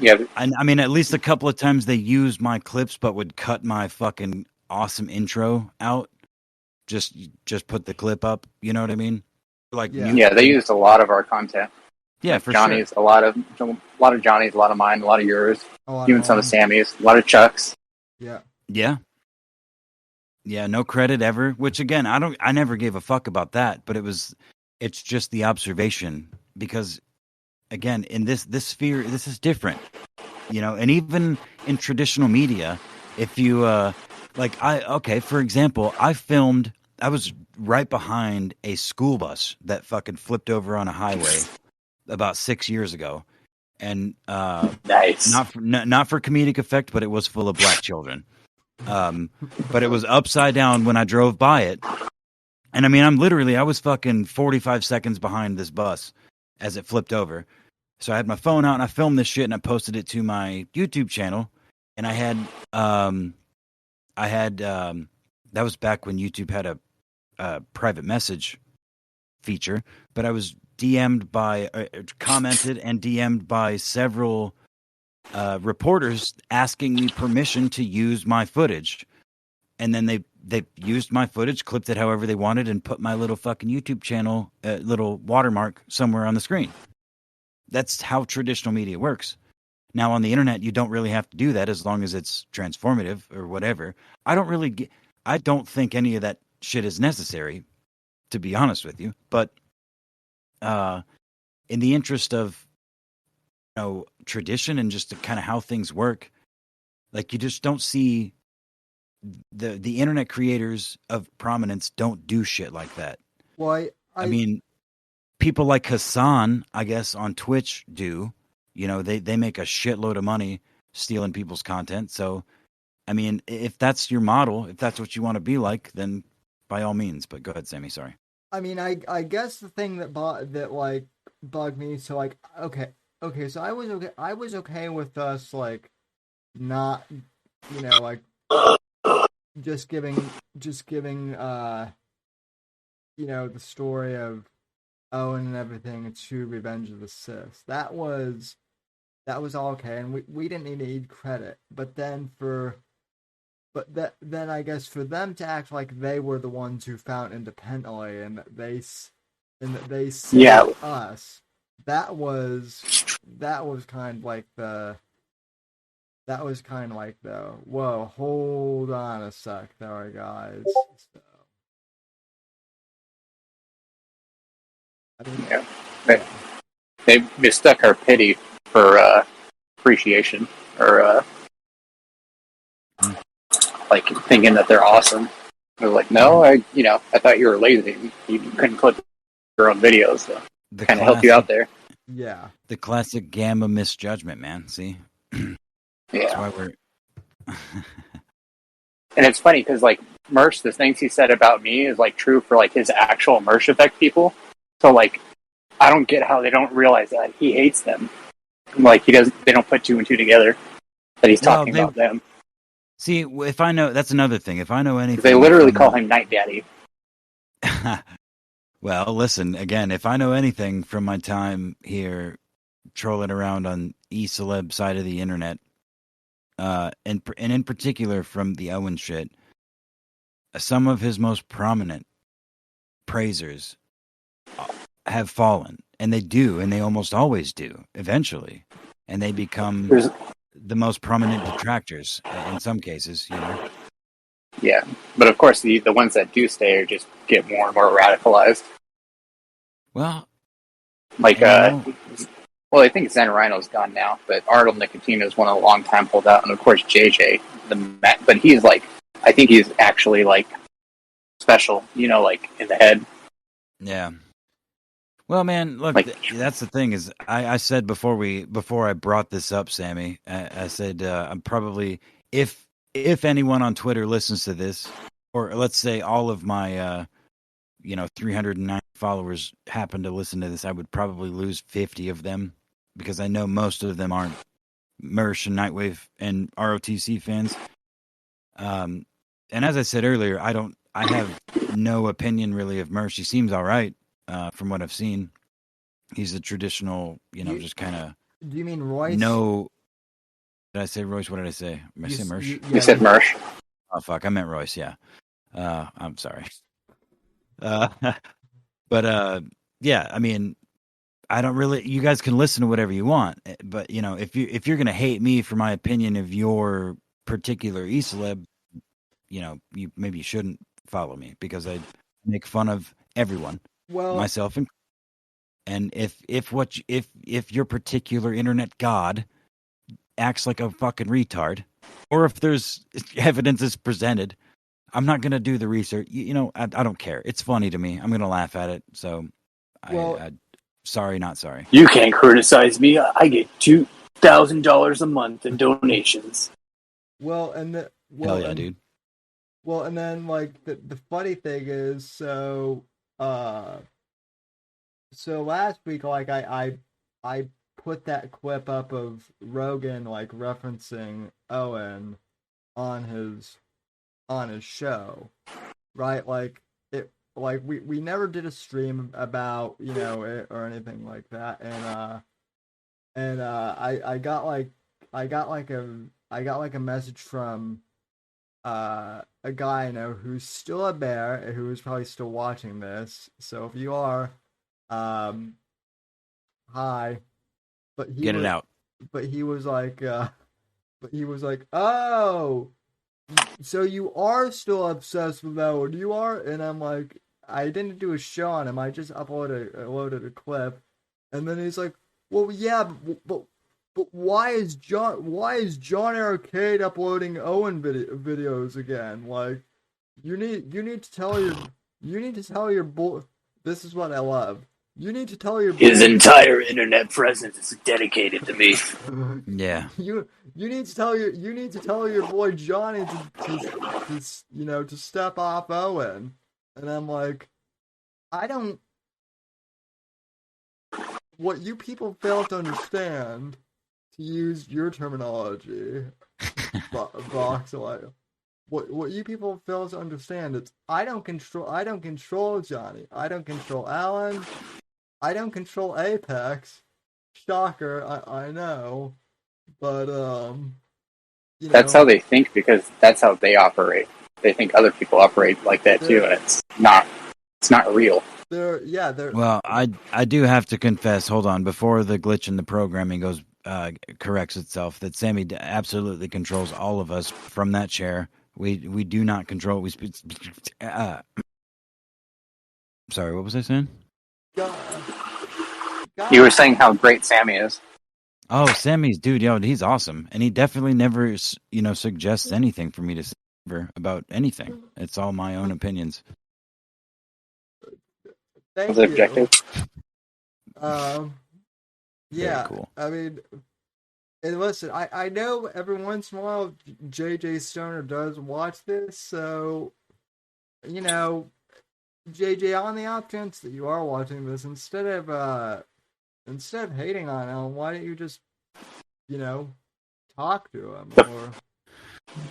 mean, at least a couple of times they used my clips, but would cut my fucking awesome intro out. Just put the clip up. You know what I mean? Like, yeah, they used a lot of our content. Yeah, like for Johnny's, sure. A lot of Johnny's, a lot of mine, a lot of yours, even some of Sammy's, a lot of Chuck's. Yeah. Yeah, no credit ever, which again, I never gave a fuck about that, but it's just the observation, because again, in this sphere, this is different, you know, and even in traditional media, if you, for example, I was right behind a school bus that fucking flipped over on a highway about 6 years ago, and nice. Not for comedic effect, but it was full of black children. But it was upside down when I drove by it. And I mean, I was fucking 45 seconds behind this bus as it flipped over. So I had my phone out and I filmed this shit and I posted it to my YouTube channel. And I had that was back when YouTube had a private message feature, but I was commented and DM'd by several reporters asking me permission to use my footage, and then they used my footage, clipped it however they wanted, and put my little fucking YouTube channel little watermark somewhere on the screen. That's how traditional media works. Now on the internet, you don't really have to do that as long as it's transformative or whatever. I don't think any of that shit is necessary, to be honest with you. But in the interest of tradition and just kind of how things work, like you just don't see the internet creators of prominence don't do shit like that. Well, I mean, people like Hassan, I guess, on Twitch do. You know, they make a shitload of money stealing people's content. So, I mean, if that's your model, if that's what you want to be like, then by all means. But go ahead, Sammy. Sorry. I mean, I guess the thing that bugged me. So, like, okay, okay, so I was okay. I was okay with us like not, like just giving the story of Owen and everything to Revenge of the Sith. That was all okay, and we didn't need credit. Then I guess for them to act like they were the ones who found independently and that they saved us, that was kind of like the whoa, hold on a sec there, guys. So, I mean, Yeah. They mistook our pity for appreciation, or like thinking that they're awesome. They're like, no, I thought you were lazy. You couldn't clip your own videos, so kind of help you out there. Yeah. The classic Gamma misjudgment, man. See? Yeah. That's why we're... And it's funny because, like, Mersh, the things he said about me is, like, true for, like, his actual Mersh Effect people. So, like, I don't get how they don't realize that. He hates them. Like, they don't put two and two together that he's talking about them. See, if I know... That's another thing. If I know anything... They literally call him Night Daddy. Well, listen, again, if I know anything from my time here trolling around on E-Celeb side of the internet, and in particular from the Owen shit, some of his most prominent praisers have fallen. And they do, and they almost always do, eventually. And they become the most prominent detractors in some cases, Yeah, but of course the ones that do stay just get more and more radicalized. Well, like I think Zen Rhino's gone now, but Arnold Nicotino is one of the long time holdout, and of course JJ, but he's like, I think he's actually like special, like in the head. Yeah. Well, man, look, that's the thing is, I said before I brought this up, Sammy, I said I'm probably if anyone on Twitter listens to this, or let's say all of my 309 followers happen to listen to this, I would probably lose 50 of them because I know most of them aren't Mersh and Nightwave and ROTC fans. And as I said earlier, I have no opinion really of Mersh. He seems all right. From what I've seen, he's a traditional, just kind of. Do you mean Royce? No. Did I say Royce? What did I say? Did I say Mersh? You said Mersh. Oh, fuck. I meant Royce, yeah. I'm sorry. But yeah, I mean, I don't really. You guys can listen to whatever you want, but if you're gonna hate me for my opinion of your particular e-celeb, you maybe shouldn't follow me because I make fun of everyone, myself and if your particular internet god acts like a fucking retard, or if there's evidence is presented, I'm not gonna do the research. I don't care. It's funny to me. I'm gonna laugh at it. So, I sorry, not sorry. You can't criticize me. I get $2,000 a month in donations. Well, hell yeah, dude. Well, and then like the funny thing is, so last week, like I put that clip up of Rogan like referencing Owen on his show, right? Like we never did a stream about it or anything like that, and I got a message from a guy I know who's still a bear, who is probably still watching this. So if you are, hi. But he Get it out. But he was like, oh, so you are still obsessed with Owen, you are? And I'm like, I didn't do a show on him. I just loaded a clip, and then he's like, well, yeah, but why is John Arcade uploading Owen videos again? Like, you need to tell your boy. This is what I love. You need to tell your boy. His entire internet presence is dedicated to me. Yeah. You need to tell your boy Johnny to step off Owen. And I'm like, I don't. what you people fail to understand, to use your terminology, Voxel, what you people fail to understand is I don't control Johnny. I don't control Alan. I don't control Apex. Shocker, I know. But That's how they think because that's how they operate. They think other people operate like that too, and it's not real. Well, I do have to confess, hold on, before the glitch in the programming corrects itself, that Sammy absolutely controls all of us from that chair. We do not control. Sorry, what was I saying? You were saying how great Sammy is. Oh, Sammy's dude, he's awesome, and he definitely never, suggests anything for me to say about anything. It's all my own opinions. Thank you. Objective. Very cool. I mean, and listen, I know every once in a while JJ Stoner does watch this, so JJ, on the off chance that you are watching this, instead of hating on him, why don't you just, talk to him?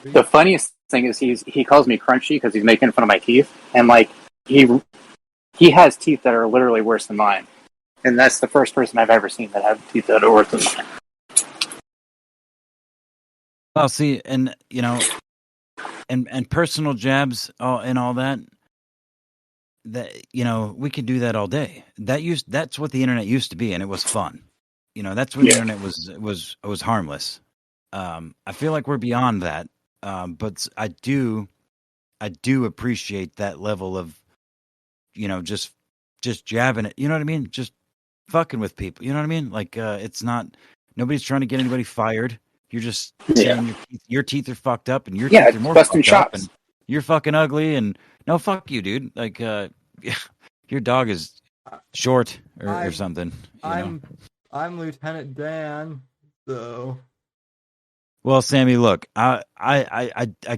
The funniest thing is he calls me crunchy because he's making fun of my teeth, and like he has teeth that are literally worse than mine, and that's the first person I've ever seen that have teeth that are worse than mine. Well, see, and and personal jabs, and all that. That we could do that all day. That's what the internet used to be, and it was fun. That's when the internet was harmless. I feel like we're beyond that, but I do appreciate that level of just jabbing it. You know what I mean? Just fucking with people. You know what I mean? Like it's not nobody's trying to get anybody fired. You're just saying your teeth are fucked up, and your teeth are more fucked up, and you're fucking ugly, and no, fuck you, dude. Like, your dog is short or something. I'm Lieutenant Dan, so. Well, Sammy, look, I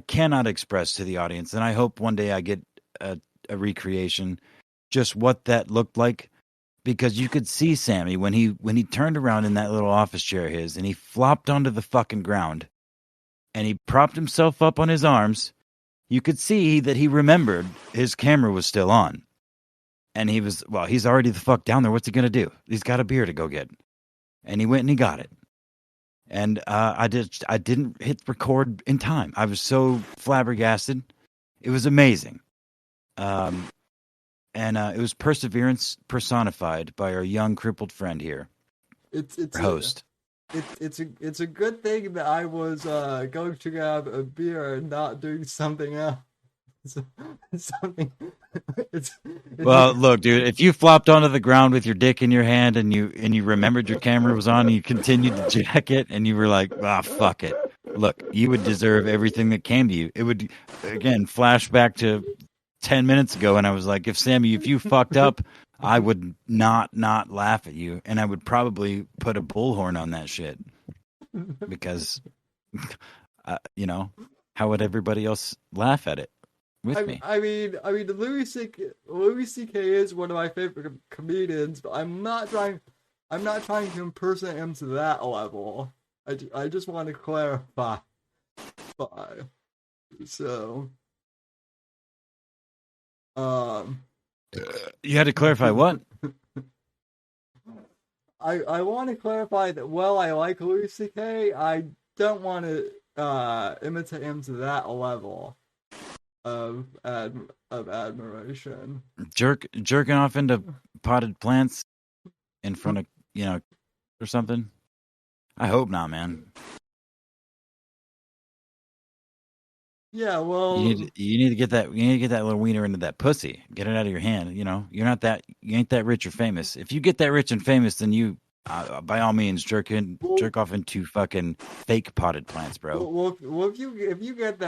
cannot express to the audience, and I hope one day I get a recreation, just what that looked like, because you could see Sammy when he turned around in that little office chair of his, and he flopped onto the fucking ground, and he propped himself up on his arms. You could see that he remembered his camera was still on. And he's already the fuck down there. What's he going to do? He's got a beer to go get. And he went and he got it. And I didn't hit record in time. I was so flabbergasted. It was amazing. And it was perseverance personified by our young crippled friend here. It's host. It's a good thing that I was going to grab a beer and not doing something else. Well, look, dude, if you flopped onto the ground with your dick in your hand and you remembered your camera was on and you continued to jack it and you were like, fuck it. Look, you would deserve everything that came to you. It would, again, flash back to 10 minutes ago, and I was like, if you fucked up, I would not laugh at you, and I would probably put a bullhorn on that shit. Because, how would everybody else laugh at it? Me. I mean, Louis C.K. is one of my favorite comedians, but I'm not trying to impersonate him to that level. I just want to clarify. So, you had to clarify what? I want to clarify that while I like Louis C.K., I don't want to imitate him to that level of admiration. Jerking off into potted plants in front of or something. I hope not, man. Yeah, well, you need to get that little wiener into that pussy. Get it out of your hand. You ain't that rich or famous. If you get that rich and famous, then you by all means jerk off into fucking fake potted plants, bro. Well, if you get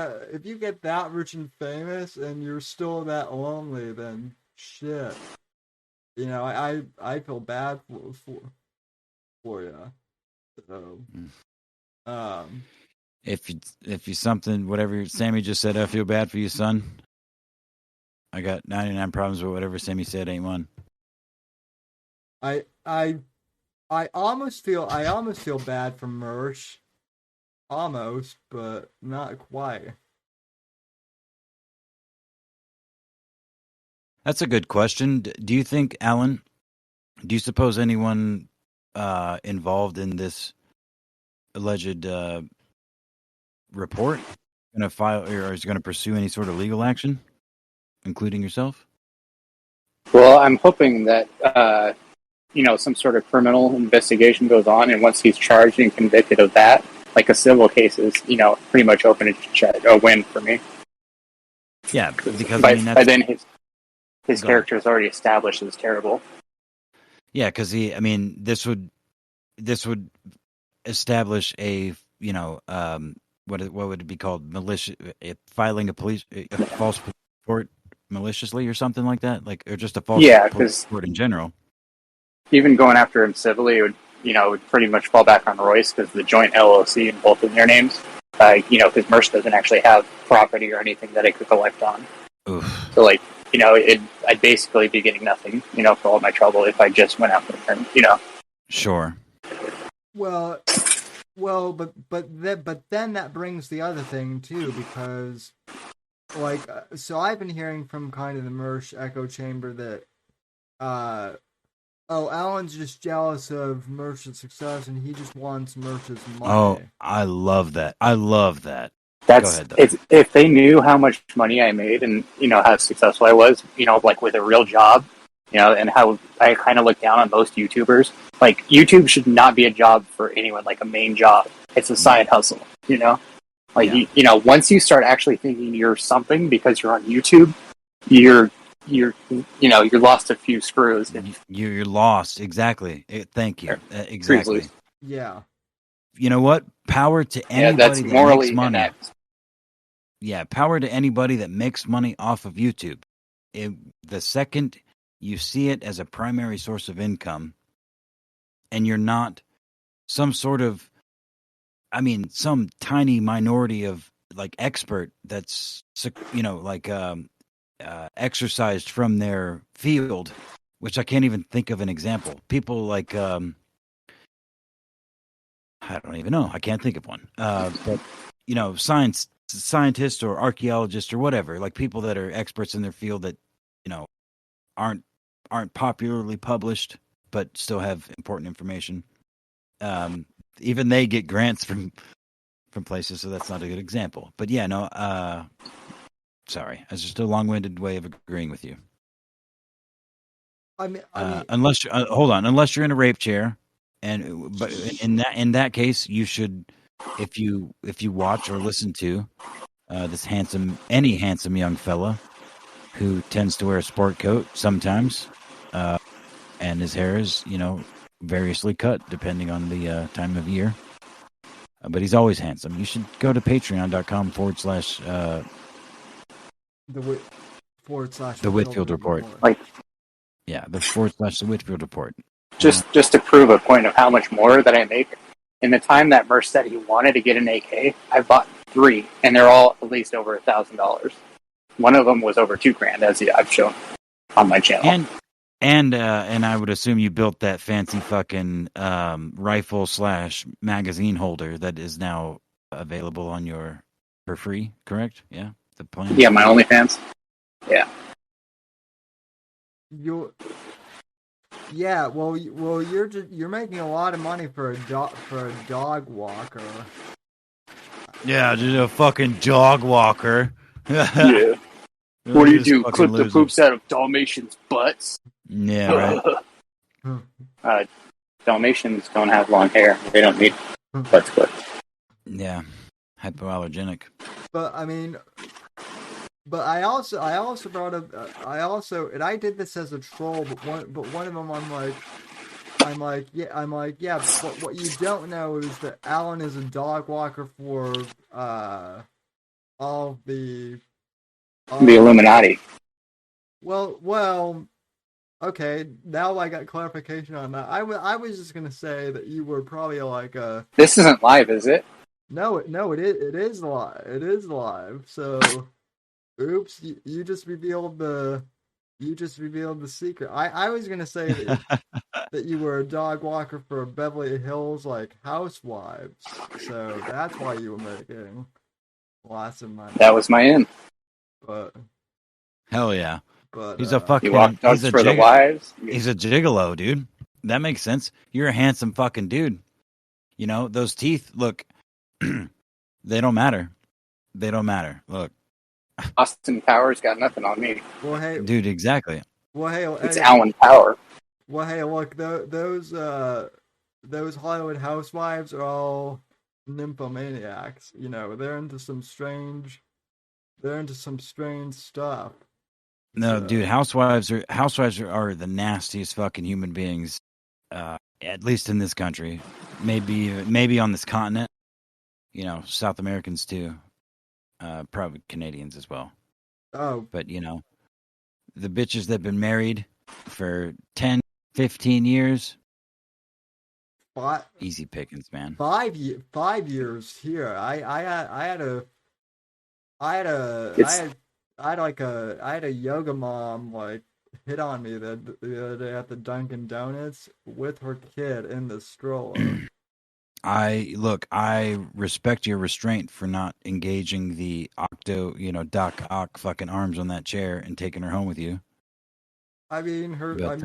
that rich and famous and you're still that lonely, then shit. I feel bad for you. So, if you something whatever Sammy just said, I feel bad for you, son. I got 99 problems with whatever Sammy said ain't one. I I almost feel bad for Mersh. Almost, but not quite. That's a good question. Do you think, Alan? Do you suppose anyone involved in this alleged report going to file or is going to pursue any sort of legal action, including yourself? Well, I'm hoping that some sort of criminal investigation goes on, and once he's charged and convicted of that, like a civil case is, pretty much open a win for me. Yeah, because by that's... then his character is already established as terrible. Yeah, because this would establish a what would it be called, malicious, filing a false report maliciously or something like that, or just a false report in general. Even going after him civilly would pretty much fall back on Royce because the joint LLC in both of their names. Because Merce doesn't actually have property or anything that it could collect on. Oof. So I'd basically be getting nothing, for all my trouble if I just went after him, Sure. Well, but then that brings the other thing too, because so I've been hearing from kind of the Mersh echo chamber that Alan's just jealous of Mersh's success and he just wants Mersh's money. Oh, I love that. That's if they knew how much money I made and how successful I was, with a real job, and how I kind of look down on most YouTubers. Like, YouTube should not be a job for anyone, like a main job. It's a side hustle, once you start actually thinking you're something because you're on YouTube, you're lost a few screws. You're lost. Exactly. Thank you. Exactly. Yeah. You know what? Power to anybody that makes money. Inept. Yeah, power to anybody that makes money off of YouTube. The second you see it as a primary source of income, and you're not some sort of, some tiny minority of expert that's exercised from their field, which I can't even think of an example. People I don't even know. I can't think of one. But scientists or archaeologists or whatever, like people that are experts in their field that aren't popularly published but still have important information. Even they get grants from places, so that's not a good example. But yeah, no. Sorry, it's just a long-winded way of agreeing with you. Unless you're in a rape chair, but in that case, you should, if you watch or listen to this any handsome young fella who tends to wear a sport coat sometimes, and his hair is variously cut depending on the time of year, but he's always handsome. You should go to patreon.com / the Whitfield Report. The / the Whitfield Report. Just to prove a point of how much more that I make, in the time that Merce said he wanted to get an AK, I bought 3, and they're all at least over $1,000. One of them was over $2,000, as I've shown on my channel. And I would assume you built that fancy fucking rifle / magazine holder that is now available on for free, correct? Yeah, the plan. Yeah, my OnlyFans. Yeah. You're making a lot of money for a dog walker. Yeah, just a fucking dog walker. Yeah. What do? Clip the poops out of Dalmatians' butts? Yeah, right. Dalmatians don't have long hair. They don't need butts clipped. Yeah, hypoallergenic. But I also brought up and I did this as a troll, but one of them I'm like yeah, but what you don't know is that Alan is a dog walker for all the Illuminati. Well, okay. Now I got clarification on that. I was just gonna say that you were probably like a. This isn't live, is it? No, it is live. It is live. So, oops, you just revealed the secret. I was gonna say that. that you were a dog walker for Beverly Hills like housewives. So that's why you were making lots of money. That was my in. But Hell yeah. but He's a You fucking. walk dogs for the wives. He's a gigolo, dude. That makes sense. You're a handsome fucking dude. You know those teeth. Look, they don't matter. They don't matter. Look, Austin Powers got nothing on me. well, hey, dude. Exactly. It's Alan Power. Well, hey, look, those Hollywood housewives are all nymphomaniacs. You know, they're into some strange stuff. No, So, dude. Housewives are the nastiest fucking human beings. At least in this country, maybe on this continent. You know, South Americans too. Probably Canadians as well. oh, But you know, the bitches that've been married for 10, 15 years, easy pickings, man. 5 years here. I had a yoga mom like hit on me the other day at the Dunkin' Donuts with her kid in the stroller. I respect your restraint for not engaging the Doc Ock fucking arms on that chair and taking her home with you. I mean her. But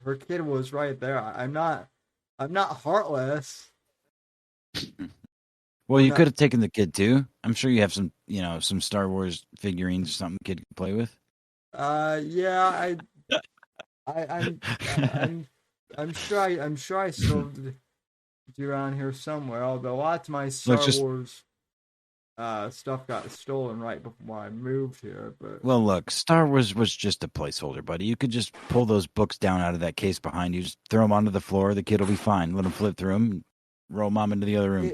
Her kid was right there. I'm not heartless. well, you could have taken the kid too. I'm sure you have some Star Wars figurines or something the kid can play with. Yeah, I'm sure I still do around here somewhere. Although lots of my Star Wars stuff got stolen right before I moved here. But well, look, Star Wars was just a placeholder, buddy. You could just pull those books down out of that case behind you, just throw them onto the floor. The kid will be fine. Let him flip through them, roll mom into the other room.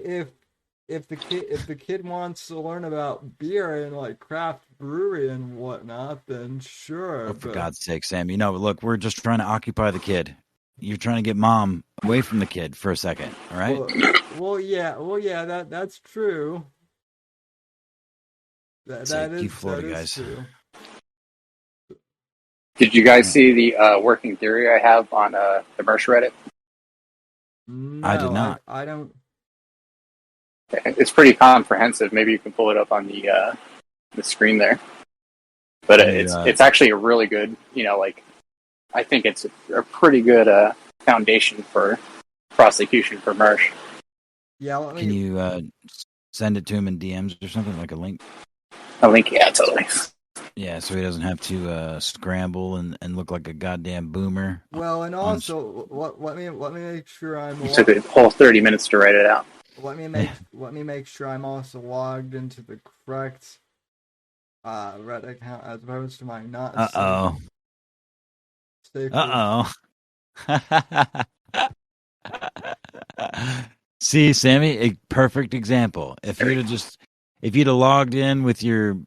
If the kid wants to learn about beer and like craft brewery and whatnot, then sure. Oh, for God's sake, Sam. You know, look, we're just trying to occupy the kid. You're trying to get mom away from the kid for a second, all right? Well, yeah, that's true. That is Florida guys. True. Did you guys see the working theory I have on the Mersh Reddit? No, I did not. I don't. It's pretty comprehensive. Maybe you can pull it up on the screen there. But it's actually a really good, I think it's a pretty good foundation for prosecution for Mersh. Yeah, can you send it to him in DMs or something, like a link? A link, yeah, totally. Yeah, so he doesn't have to scramble and look like a goddamn boomer. Well, and also, let me make sure I'm. It took a whole 30 minutes to write it out. Let me make sure I'm also logged into the correct Reddit account as opposed to my not. See, Sammy, a perfect example. If you'd have logged in with your,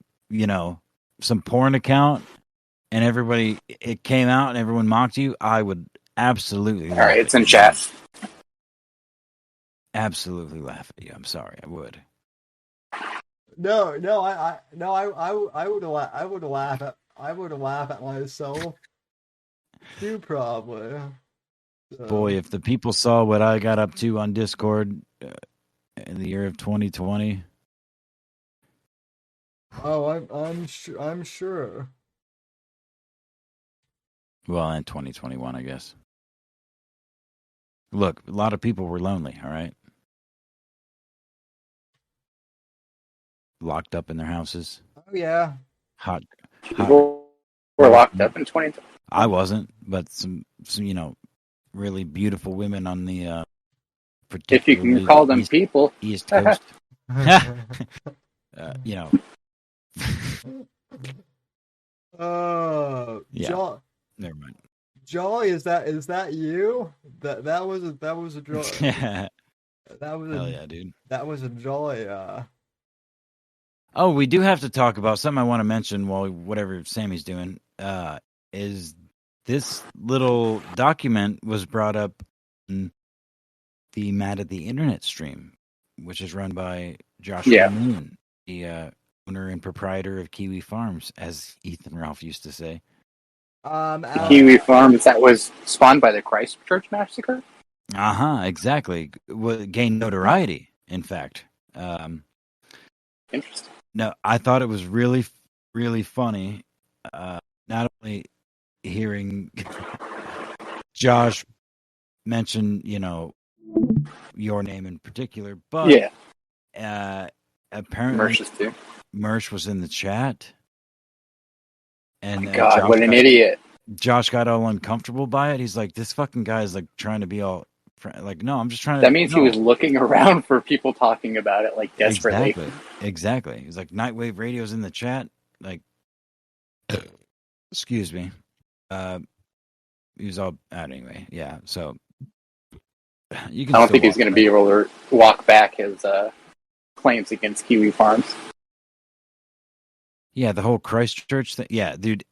some porn account and it came out and everyone mocked you, I would absolutely. All right, it's in chat. Absolutely laugh at you. I'm sorry, I would. No, I would laugh at myself too, probably. So. Boy, if the people saw what I got up to on Discord in the year of 2020. Oh, I'm sure. Well, in 2021, I guess. Look, a lot of people were lonely, all right? Locked up in their houses. Oh, yeah. Hot. People were locked up in 2020. I wasn't, but some really beautiful women on the if you can call them people. East Coast. Yeah. Never mind. Jolly, is that you? That was a Jolly. Yeah. Hell yeah, dude. That was a Jolly. Oh, we do have to talk about something I want to mention while whatever Sammy's doing. Is this little document was brought up in the Mad at the Internet stream, which is run by Joshua Moon, the owner and proprietor of Kiwi Farms, as Ethan Ralph used to say. Kiwi Farms that was spawned by the Christchurch massacre. Exactly. Gained notoriety. In fact, Interesting. no, I thought it was really, really funny. Not only hearing Josh mention, your name in particular, but apparently Mersh was in the chat. And my God, what an idiot. Josh got all uncomfortable by it. He's like, this fucking guy is like trying to be all like, no, I'm just trying to. That means he was looking around for people talking about it like desperately. Exactly. He's like, Nightwave Radio's in the chat. Like, excuse me. He was all out anyway. Yeah. So you can. I don't think he's going to be able to walk back his claims against Kiwi Farms. Yeah, the whole Christchurch thing. Yeah, dude.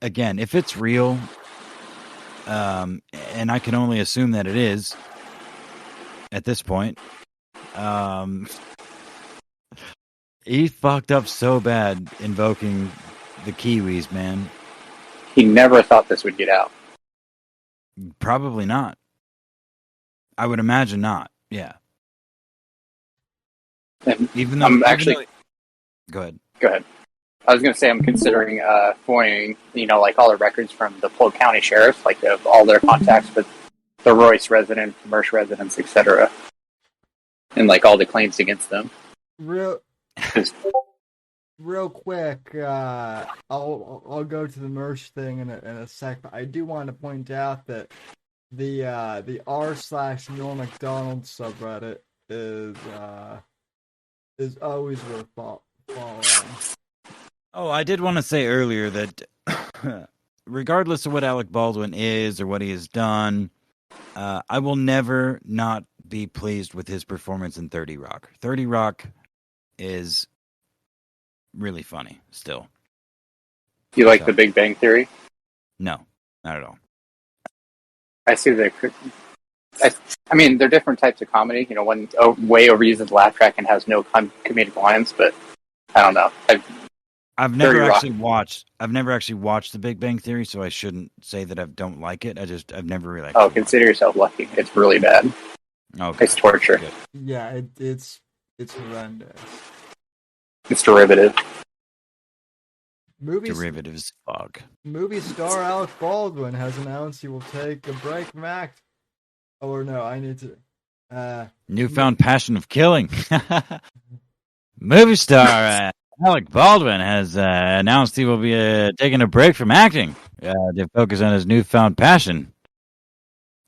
Again, if it's real, and I can only assume that it is at this point, he fucked up so bad invoking the Kiwis, man. He never thought this would get out. Probably not. I would imagine not. Yeah. And even though go ahead. I was going to say I'm considering FOIAing, like all the records from the Polk County Sheriff, like of all their contacts with the Royce resident, Mersh residents, etc., and like all the claims against them. Real quick, I'll go to the Mersh thing in a sec, but I do want to point out that the r/Norm Macdonald subreddit is always worth following. Oh, I did want to say earlier that regardless of what Alec Baldwin is or what he has done, I will never not be pleased with his performance in 30 Rock. 30 Rock is really funny still. You like The Big Bang Theory? No, not at all. I see I mean, they're different types of comedy. One way overuses laugh track and has no comedic lines, but I don't know. I've never actually watched The Big Bang Theory, so I shouldn't say that I don't like it. I've never really. Consider yourself lucky. It's really bad. Okay. It's torture. Good. Yeah, it's horrendous. It's derivative. Derivatives fog. Movie star Alec Baldwin has announced he will take a break from acting. Or no, I need to. Newfound passion of killing. Movie star Alec Baldwin has announced he will be taking a break from acting to focus on his newfound passion,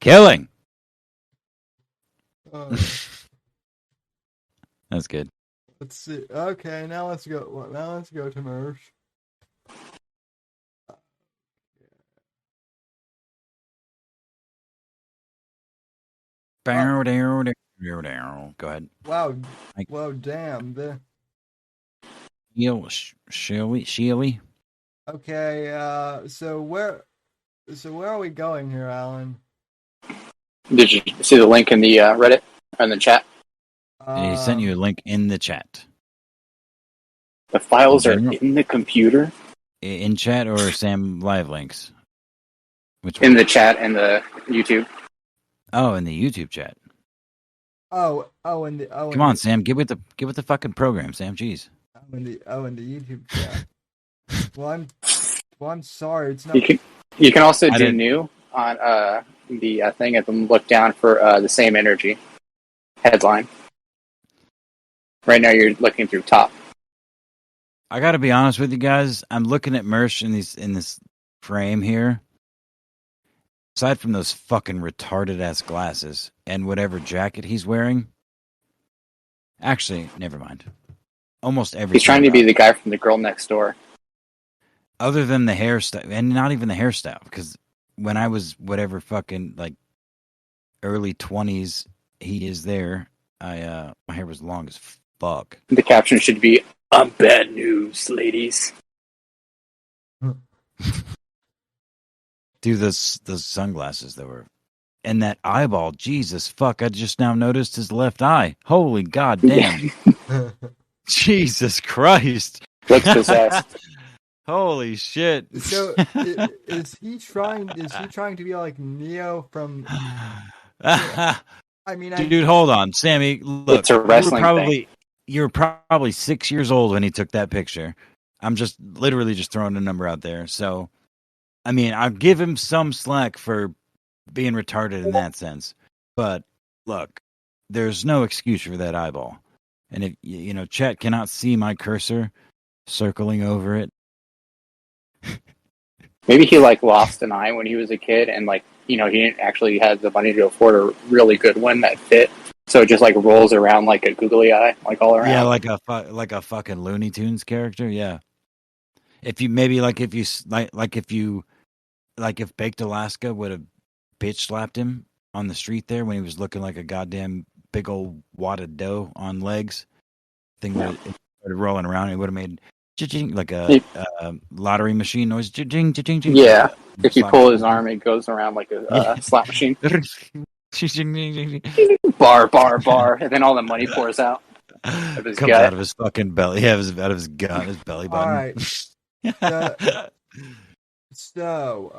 killing. That's good. Let's see. Okay, now let's go to Mersh. Go ahead. Wow. Well, damn. Sheely. Okay. So where are we going here, Alan? Did you see the link in the Reddit in the chat? He sent you a link in the chat. The files are in the computer. In chat or Sam live links? Which in the chat and the YouTube. Oh, in the YouTube chat. Come on, Sam, get with the fucking program, Sam. Jeez. In the YouTube chat. Well, I'm sorry. It's not. You can also do new on the thing and look down for the same energy headline. Right now, you're looking through top. I got to be honest with you guys. I'm looking at Mersh in this frame here. Aside from those fucking retarded ass glasses and whatever jacket he's wearing, actually, never mind. Almost everything. He's trying to be the guy from The Girl Next Door. Other than the hairstyle, and not even the hairstyle, because when I was whatever fucking like early 20s, he is there. My hair was long as fuck. The caption should be, "I'm bad news, ladies." Dude, those sunglasses that were, and that eyeball, Jesus fuck! I just now noticed his left eye. Holy goddamn! Jesus Christ! Looks possessed. Holy shit! So is he trying? Is he trying to be like Neo from? I mean, Dude, hold on, Sammy. Look, It's a wrestling thing. You were probably 6 years old when he took that picture. I'm just literally just throwing a number out there. So, I mean, I'll give him some slack for being retarded in that sense. But look, there's no excuse for that eyeball. And if you know, chat cannot see my cursor circling over it. Maybe he like lost an eye when he was a kid, and like he didn't actually have the money to afford a really good one that fit. So it just like rolls around like a googly eye, like all around. Yeah, like a fucking Looney Tunes character. Yeah. If you maybe if Baked Alaska would have bitch slapped him on the street there when he was looking like a goddamn big old wad of dough on legs, thing would have started rolling around. It would have made like a lottery machine noise. Yeah, if you pull his arm, it goes around like a slot machine. Bar, bar, bar, and then all the money pours out of his Comes gut. out of his fucking belly. Yeah, out of his gut, his belly button. All right. So,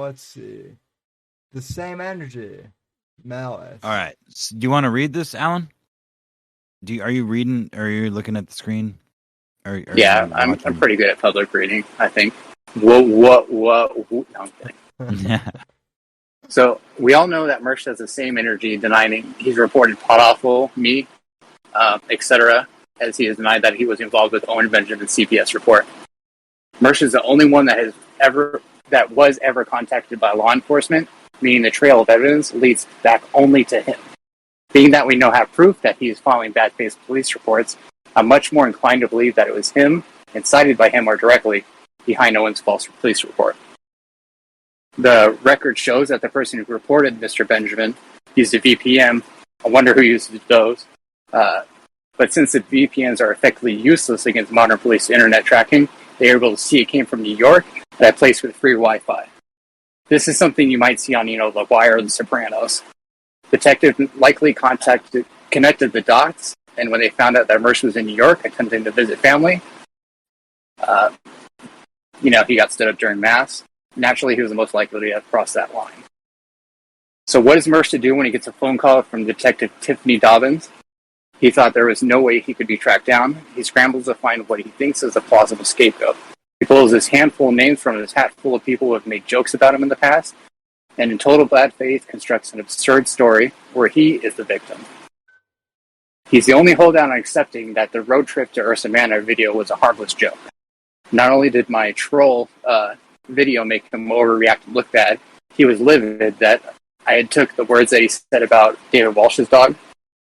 let's see. The same energy, Malice. All right. Do you want to read this, Alan? Are you reading? Or are you looking at the screen? Yeah, I'm pretty good at public reading, I think. Whoa. No, I'm kidding. So we all know that Mersh has the same energy, denying he's reported pot awful, me, etc., as he has denied that he was involved with Owen Benjamin's CPS report. Mersh is the only one that was ever contacted by law enforcement, meaning the trail of evidence leads back only to him. Being that we now have proof that he is following bad faith police reports, I'm much more inclined to believe that it was him, incited by him or directly, behind Owen's false police report. The record shows that the person who reported Mr. Benjamin used a VPN. I wonder who used those. But since the VPNs are effectively useless against modern police internet tracking, they are able to see it came from New York at a place with free Wi-Fi. This is something you might see on, The Wire or The Sopranos. Detective likely connected the dots, and when they found out that Mersh was in New York attempting to visit family, he got stood up during mass. Naturally, he was the most likely to have crossed that line. So what is Mersh to do when he gets a phone call from Detective Tiffany Dobbins? He thought there was no way he could be tracked down. He scrambles to find what he thinks is a plausible scapegoat. He pulls this handful of names from his hat full of people who have made jokes about him in the past, and in total bad faith constructs an absurd story where he is the victim. He's the only holdout on accepting that the road trip to Ursa Manor video was a harmless joke. Not only did my troll video make him overreact and look bad, he was livid that I had took the words that he said about David Walsh's dog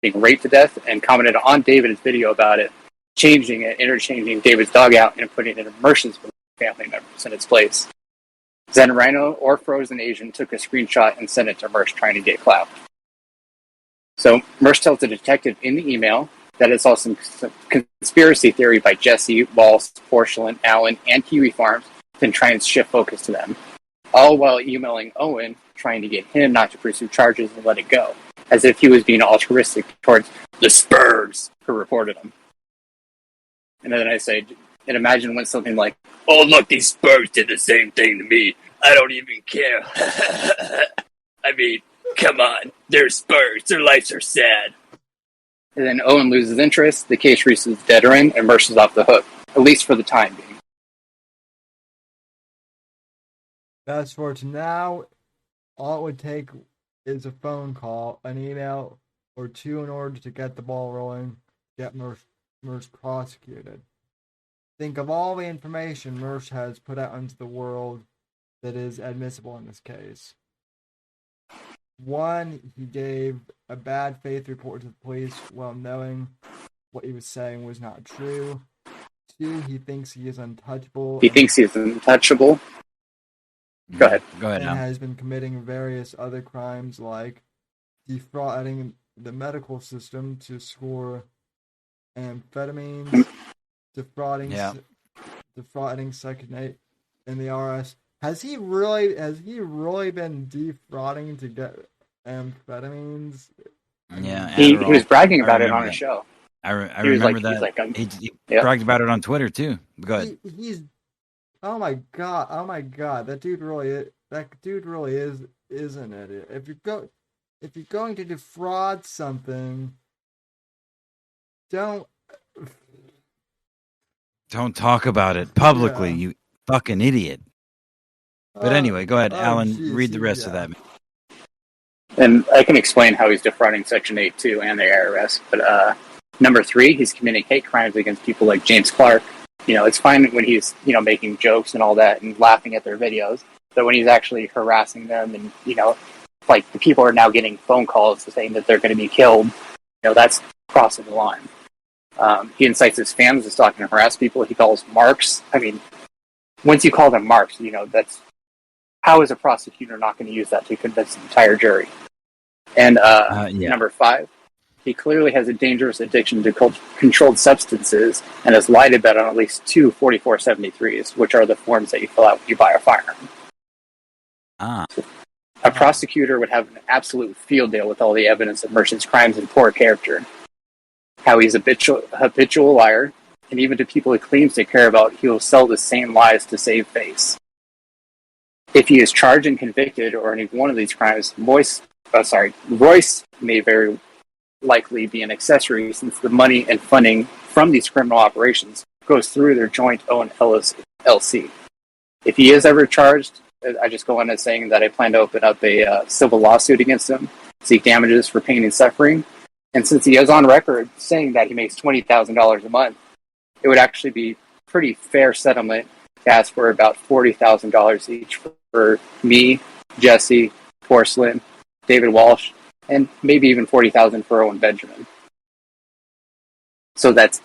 being raped to death and commented on David's video about it, changing it, interchanging David's dog out and putting it in Mersh's family members in its place. Zen Rhino or Frozen Asian took a screenshot and sent it to Mersh trying to get clout. So Mersh tells the detective in the email that it's all some conspiracy theory by Jesse, Walsh, Porcelain, Allen, and Kiwi Farms, then try and shift focus to them. All while emailing Owen, trying to get him not to pursue charges and let it go, as if he was being altruistic towards the Spurs who reported him. And then I say, and imagine when something like, "Oh look, these Spurs did the same thing to me. I don't even care." I mean, come on, they're Spurs. Their lives are sad. And then Owen loses interest, the case reaches dead end, and Mersh is off the hook, at least for the time being. Fast forward to now, all it would take is a phone call, an email, or two in order to get the ball rolling, get Mersh prosecuted. Think of all the information Mersh has put out into the world that is admissible in this case. 1, he gave a bad faith report to the police while knowing what he was saying was not true. 2, he thinks he is untouchable. He thinks he's untouchable? Go ahead. And has been committing various other crimes like defrauding the medical system to score amphetamines, defrauding Second Aid in the RS. Has he really been defrauding to get amphetamines? Yeah, he was bragging about it on a show. I remember that. He bragged about it on Twitter too. Go ahead. Oh my god, that dude really is an idiot. If you're going to defraud something, don't. Don't talk about it publicly, Yeah. you fucking idiot. But anyway, go ahead, Oh, Alan. jeez, Read the rest of yeah. that. And I can explain how he's defrauding Section 8 too and the IRS. But number three, he's committing hate crimes against people like James Clark. It's fine when he's making jokes and all that and laughing at their videos, but when he's actually harassing them and like the people are now getting phone calls saying that they're going to be killed, that's crossing the line. He incites his fans to stalk and harass people. He calls marks. I mean, once you call them marks, that's how is a prosecutor not going to use that to convince the entire jury? And Yeah. number five, he clearly has a dangerous addiction to controlled substances and has lied about on at least two 4473s, which are the forms that you fill out when you buy a firearm. Ah. A prosecutor would have an absolute field day with all the evidence of Merchant's crimes and poor character. How he's a habitual liar, and even to people he claims to care about, he will sell the same lies to save face. If he is charged and convicted or any one of these crimes, Royce may very likely be an accessory since the money and funding from these criminal operations goes through their joint owned LLC. If he is ever charged, I just go on as saying that I plan to open up a civil lawsuit against him, seek damages for pain and suffering. And since he is on record saying that he makes $20,000 a month, it would actually be pretty fair settlement to ask for about $40,000 each for me, Jesse, Porcelain, David Walsh, and maybe even $40,000 for Owen Benjamin. So that's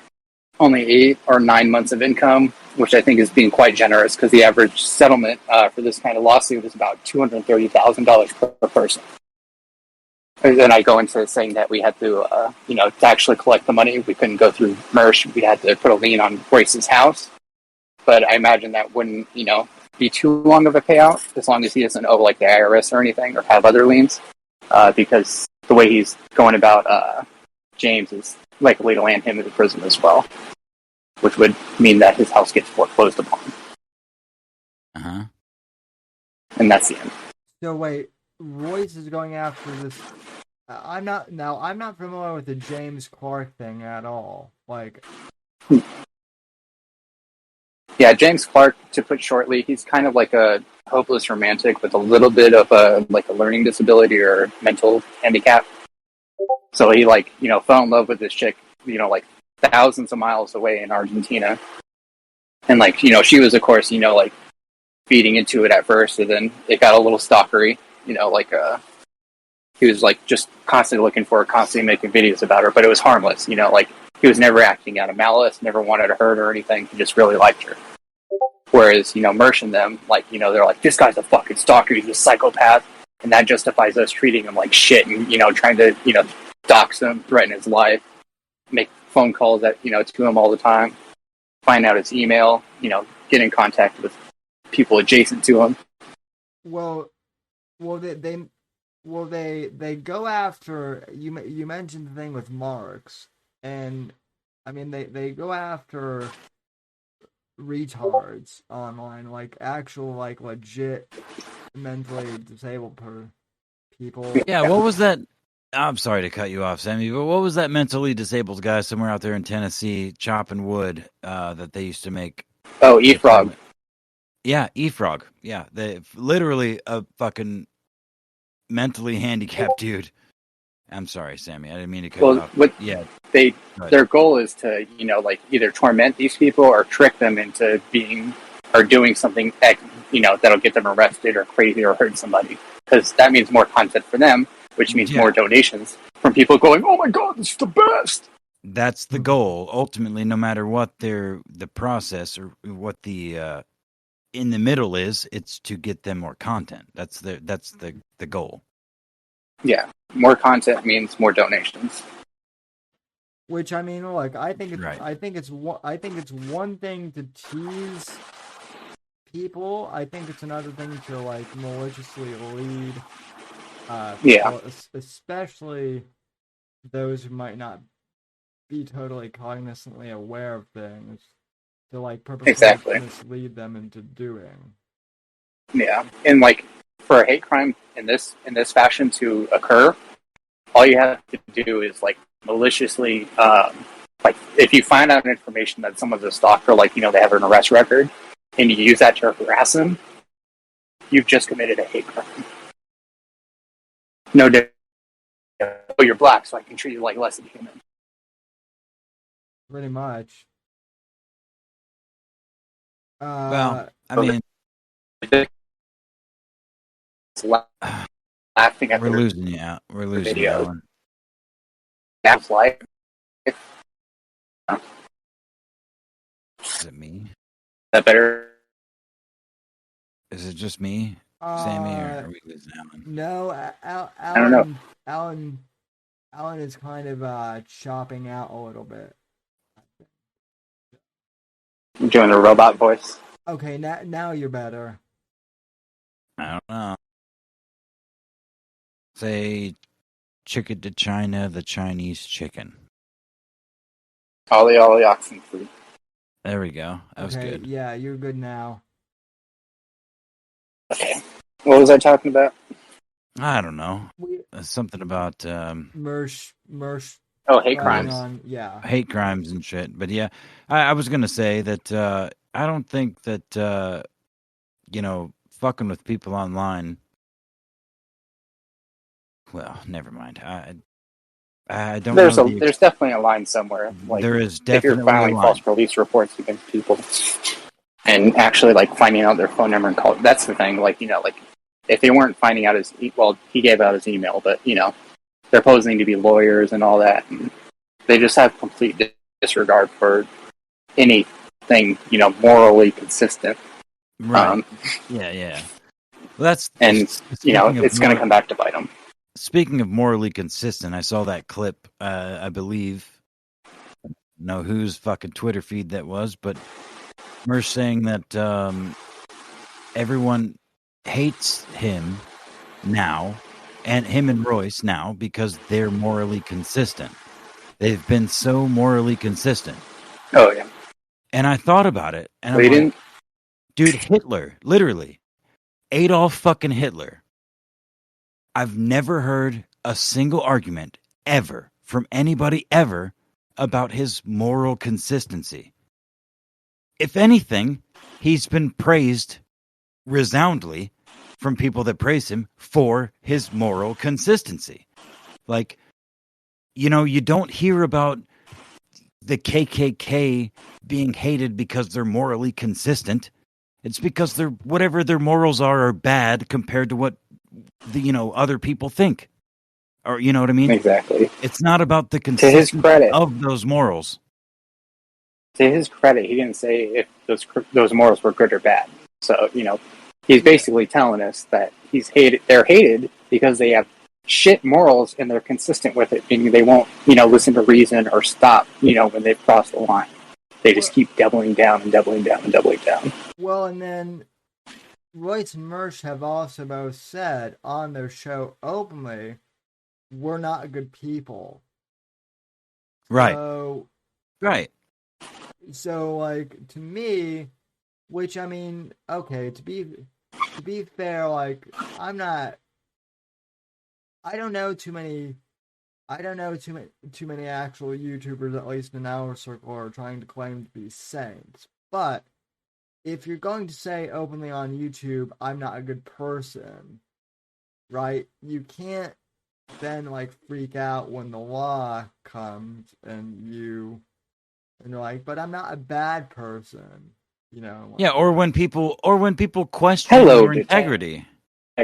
only 8 or 9 months of income, which I think is being quite generous because the average settlement for this kind of lawsuit is about $230,000 per person. And then I go into saying that we had to, to actually collect the money, we couldn't go through Mersh. We had to put a lien on Royce's house. But I imagine that wouldn't, be too long of a payout as long as he doesn't owe like the IRS or anything or have other liens. Because the way he's going about James is likely to land him in prison as well, which would mean that his house gets foreclosed upon. Uh-huh. And that's the end. So wait, Royce is going after this. I'm not familiar with the James Clark thing at all. Like, yeah, James Clark, to put shortly, he's kind of like a hopeless romantic with a little bit of a learning disability or mental handicap. So he fell in love with this chick, thousands of miles away in Argentina. And she was of course, feeding into it at first, and then it got a little stalkery, he was just constantly looking for her, constantly making videos about her, but it was harmless, he was never acting out of malice, never wanted to hurt her or anything, he just really liked her. Whereas, Mersh and them, they're like, this guy's a fucking stalker, he's a psychopath, and that justifies us treating him like shit and, trying to, dox him, threaten his life, make phone calls to him all the time, find out his email, get in contact with people adjacent to him. They go after you. You mentioned the thing with marks, and I mean they go after retards online, like actual legit mentally disabled people. Yeah, what was that? I'm sorry to cut you off, Sammy, but what was that mentally disabled guy somewhere out there in Tennessee chopping wood that they used to make? Oh, E-Frog. Yeah, E-Frog. Yeah, they literally a fucking mentally handicapped dude. I'm sorry, Sammy. I didn't mean to cut you off. Their goal is to, either torment these people or trick them into being or doing something, that'll get them arrested or crazy or hurt somebody. Because that means more content for them, which means more donations from people going, oh my God, this is the best. That's the goal. Ultimately, no matter what the process or what the in the middle is, it's to get them more content. That's the goal. Yeah, more content means more donations. Which I mean, I think it's right. I think it's one thing to tease people. I think it's another thing to maliciously lead. People, especially those who might not be totally cognizantly aware of things. to like purposely Exactly. mislead them into doing. Yeah, and like for a hate crime in this fashion to occur, all you have to do is like maliciously, like if you find out information that someone's a stalker, like they have an arrest record, and you use that to harass them, you've just committed a hate crime. No different. Oh, you're black, so I can treat you like less than human. Pretty much. Well, I mean, It's laughing at we're the losing you out. We're losing you, video. Alan. That's life. Is it me? That better. Is it just me, Sammy, or are we losing Alan? No, I don't know. Alan is kind of chopping out a little bit. I'm doing a robot voice. Okay, now you're better. I don't know. Say chicken to China, the Chinese chicken. Ollie oxen food. There we go. That was Okay, good. yeah, you're good now. Okay. What was I talking about? I don't know. We Something about Mersh. Oh, hate writing crimes. on, yeah. hate crimes and shit. But yeah, I was gonna say that I don't think that fucking with people online. Well, never mind. I don't There's know. there's definitely a line somewhere. Like There is if you're definitely a filing line. false police reports against people and actually like finding out their phone number and call. That's the thing. Like like if they weren't finding out he gave out his email, but they're posing to be lawyers and all that. And they just have complete disregard for anything morally consistent. Right. Yeah. Well, that's And speaking of it's going to come back to bite them. Speaking of morally consistent, I saw that clip. I believe, know whose fucking Twitter feed that was, but Mersh saying that everyone hates him now, and him and Royce now because they're morally consistent. They've been so morally consistent. Oh yeah. And I thought about it, and Well, I'm like, dude, Hitler, literally, Adolf fucking Hitler. I've never heard a single argument ever from anybody ever about his moral consistency. If anything, he's been praised resoundingly from people that praise him for his moral consistency. Like, you don't hear about the KKK being hated because they're morally consistent. It's because whatever their morals are bad compared to what the other people think, or you know what I mean. Exactly. It's not about the consistency of those morals. To his credit, he didn't say if those morals were good or bad. So he's basically telling us that he's hated. They're hated because they have shit morals and they're consistent with it, meaning they won't listen to reason or stop when they've crossed the line. They just keep doubling down and doubling down and doubling down. Well, and then Royce and Mersh have also both said on their show openly, we're not good people. Right. So, like, to me, which, I mean, okay, to be fair, like, I don't know too many actual YouTubers, at least in our circle, are trying to claim to be saints. But if you're going to say openly on YouTube, I'm not a good person, right? You can't then like freak out when the law comes and you're like, but I'm not a bad person, Like, yeah, or when people question your integrity.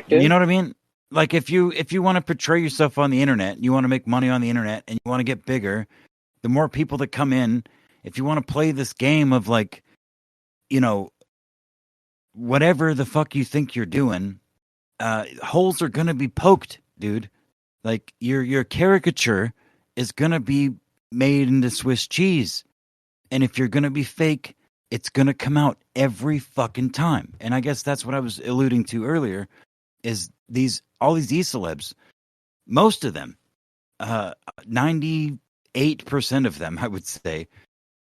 You know what I mean? Like if you want to portray yourself on the internet, you want to make money on the internet, and you want to get bigger, the more people that come in, if you want to play this game of like, whatever the fuck you think you're doing, holes are gonna be poked, dude. Like your caricature is gonna be made into Swiss cheese, and if you're gonna be fake, it's gonna come out every fucking time. And I guess that's what I was alluding to earlier. Is all these e-celebs, most of them, 98% of them, I would say,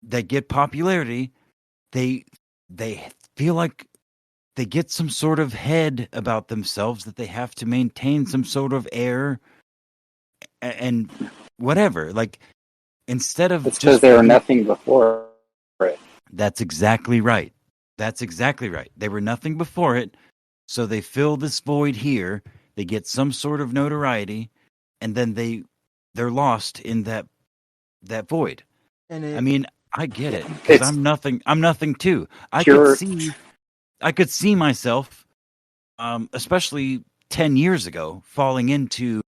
that get popularity, they feel like they get some sort of head about themselves that they have to maintain some sort of air and whatever. Like, instead of It's because just they were nothing before it. That's exactly right. That's exactly right. They were nothing before it, so they fill this void here. They get some sort of notoriety, and then they're lost in that void. And I mean, I get it, because It's I'm nothing. I'm nothing too. pure. I could see myself, especially 10 years ago, falling into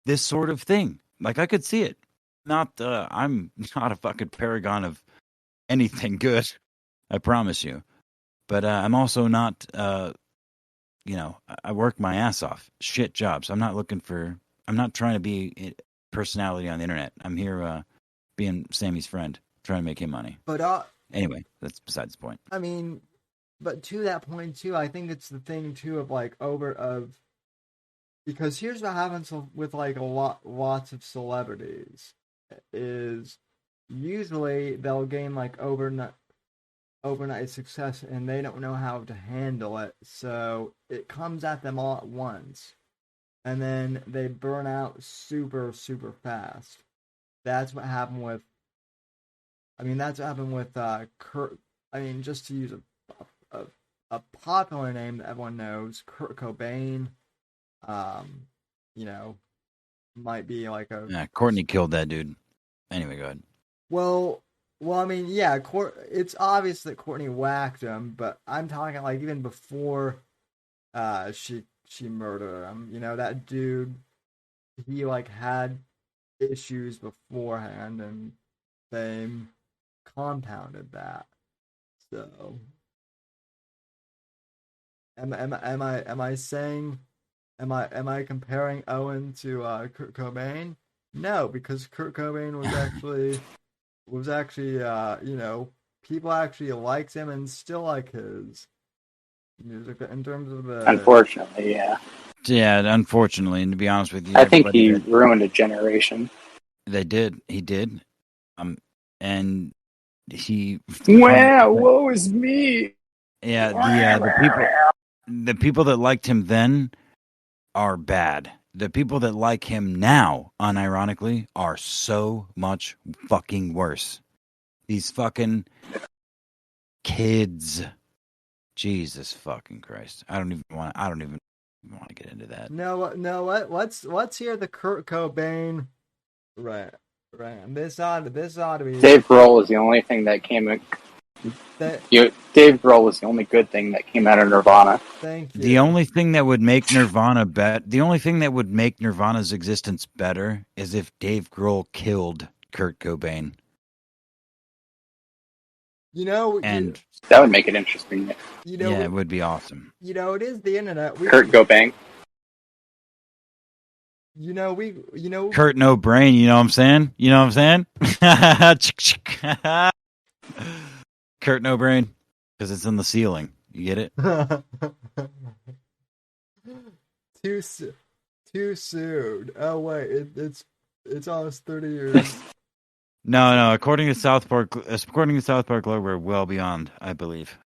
this sort of thing. Like, I could see it. I'm not a fucking paragon of anything good, I promise you. But I'm also not, I work my ass off. Shit jobs. I'm not trying to be a personality on the internet. I'm here being Sammy's friend, trying to make him money. but Anyway, that's besides the point. I mean, but to that point too, I think it's the thing too of like because here's what happens with like lots of celebrities is usually they'll gain like overnight success and they don't know how to handle it, so it comes at them all at once and then they burn out super super fast. That's what happened with Kurt. I mean, just to use a popular name that everyone knows, Kurt Cobain. You know, might be like Courtney killed that dude. Anyway, go ahead. Well, I mean, yeah, it's obvious that Courtney whacked him, but I'm talking like even before she murdered him. You know, that dude, he like had issues beforehand, and fame compounded that. So, am I saying, am I comparing Owen to Kurt Cobain? No, because Kurt Cobain was actually people actually liked him and still like his music in terms of the. Unfortunately, yeah. Yeah, unfortunately, and to be honest with you, I think he ruined a generation. He did. And he. Wow, woe is me. Yeah, the people that liked him then are bad. The people that like him now, unironically, are so much fucking worse. These fucking kids. Jesus fucking Christ. I don't even want to get into that. No, let's hear the Kurt Cobain rant. This ought to be. Dave Grohl was the only thing that came. Dave Grohl was the only good thing that came out of Nirvana. Thank you. The only thing that would make the only thing that would make Nirvana's existence better is if Dave Grohl killed Kurt Cobain. You know, and that would make it interesting. You know, yeah, it would be awesome. You know, it is the internet. Kurt Cobain. Kurt No Brain. You know what I'm saying? Kurt No Brain, because it's in the ceiling. You get it? Too soon. Oh wait, it's almost 30 years. No. According to South Park Globe, we're well beyond, I believe.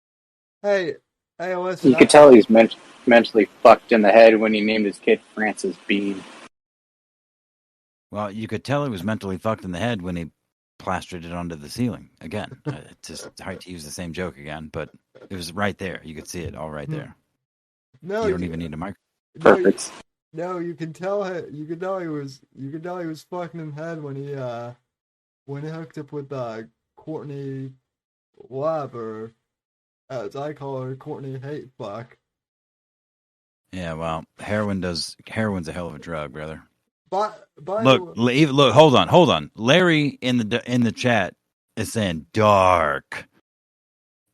Hey, listen. You could tell he's mentally fucked in the head when he named his kid Francis Bean. Well, you could tell he was mentally fucked in the head when he plastered it onto the ceiling. Again, it's just hard to use the same joke again, but it was right there. You could see it all right there. No, you don't even need a microphone. Perfect. No, you can tell he was fucking in the head when he hooked up with Courtney Love, or as I call her, Courtney Hate Fuck. Yeah, well, heroin's a hell of a drug, brother. But look, hold on. Larry in the chat is saying dark.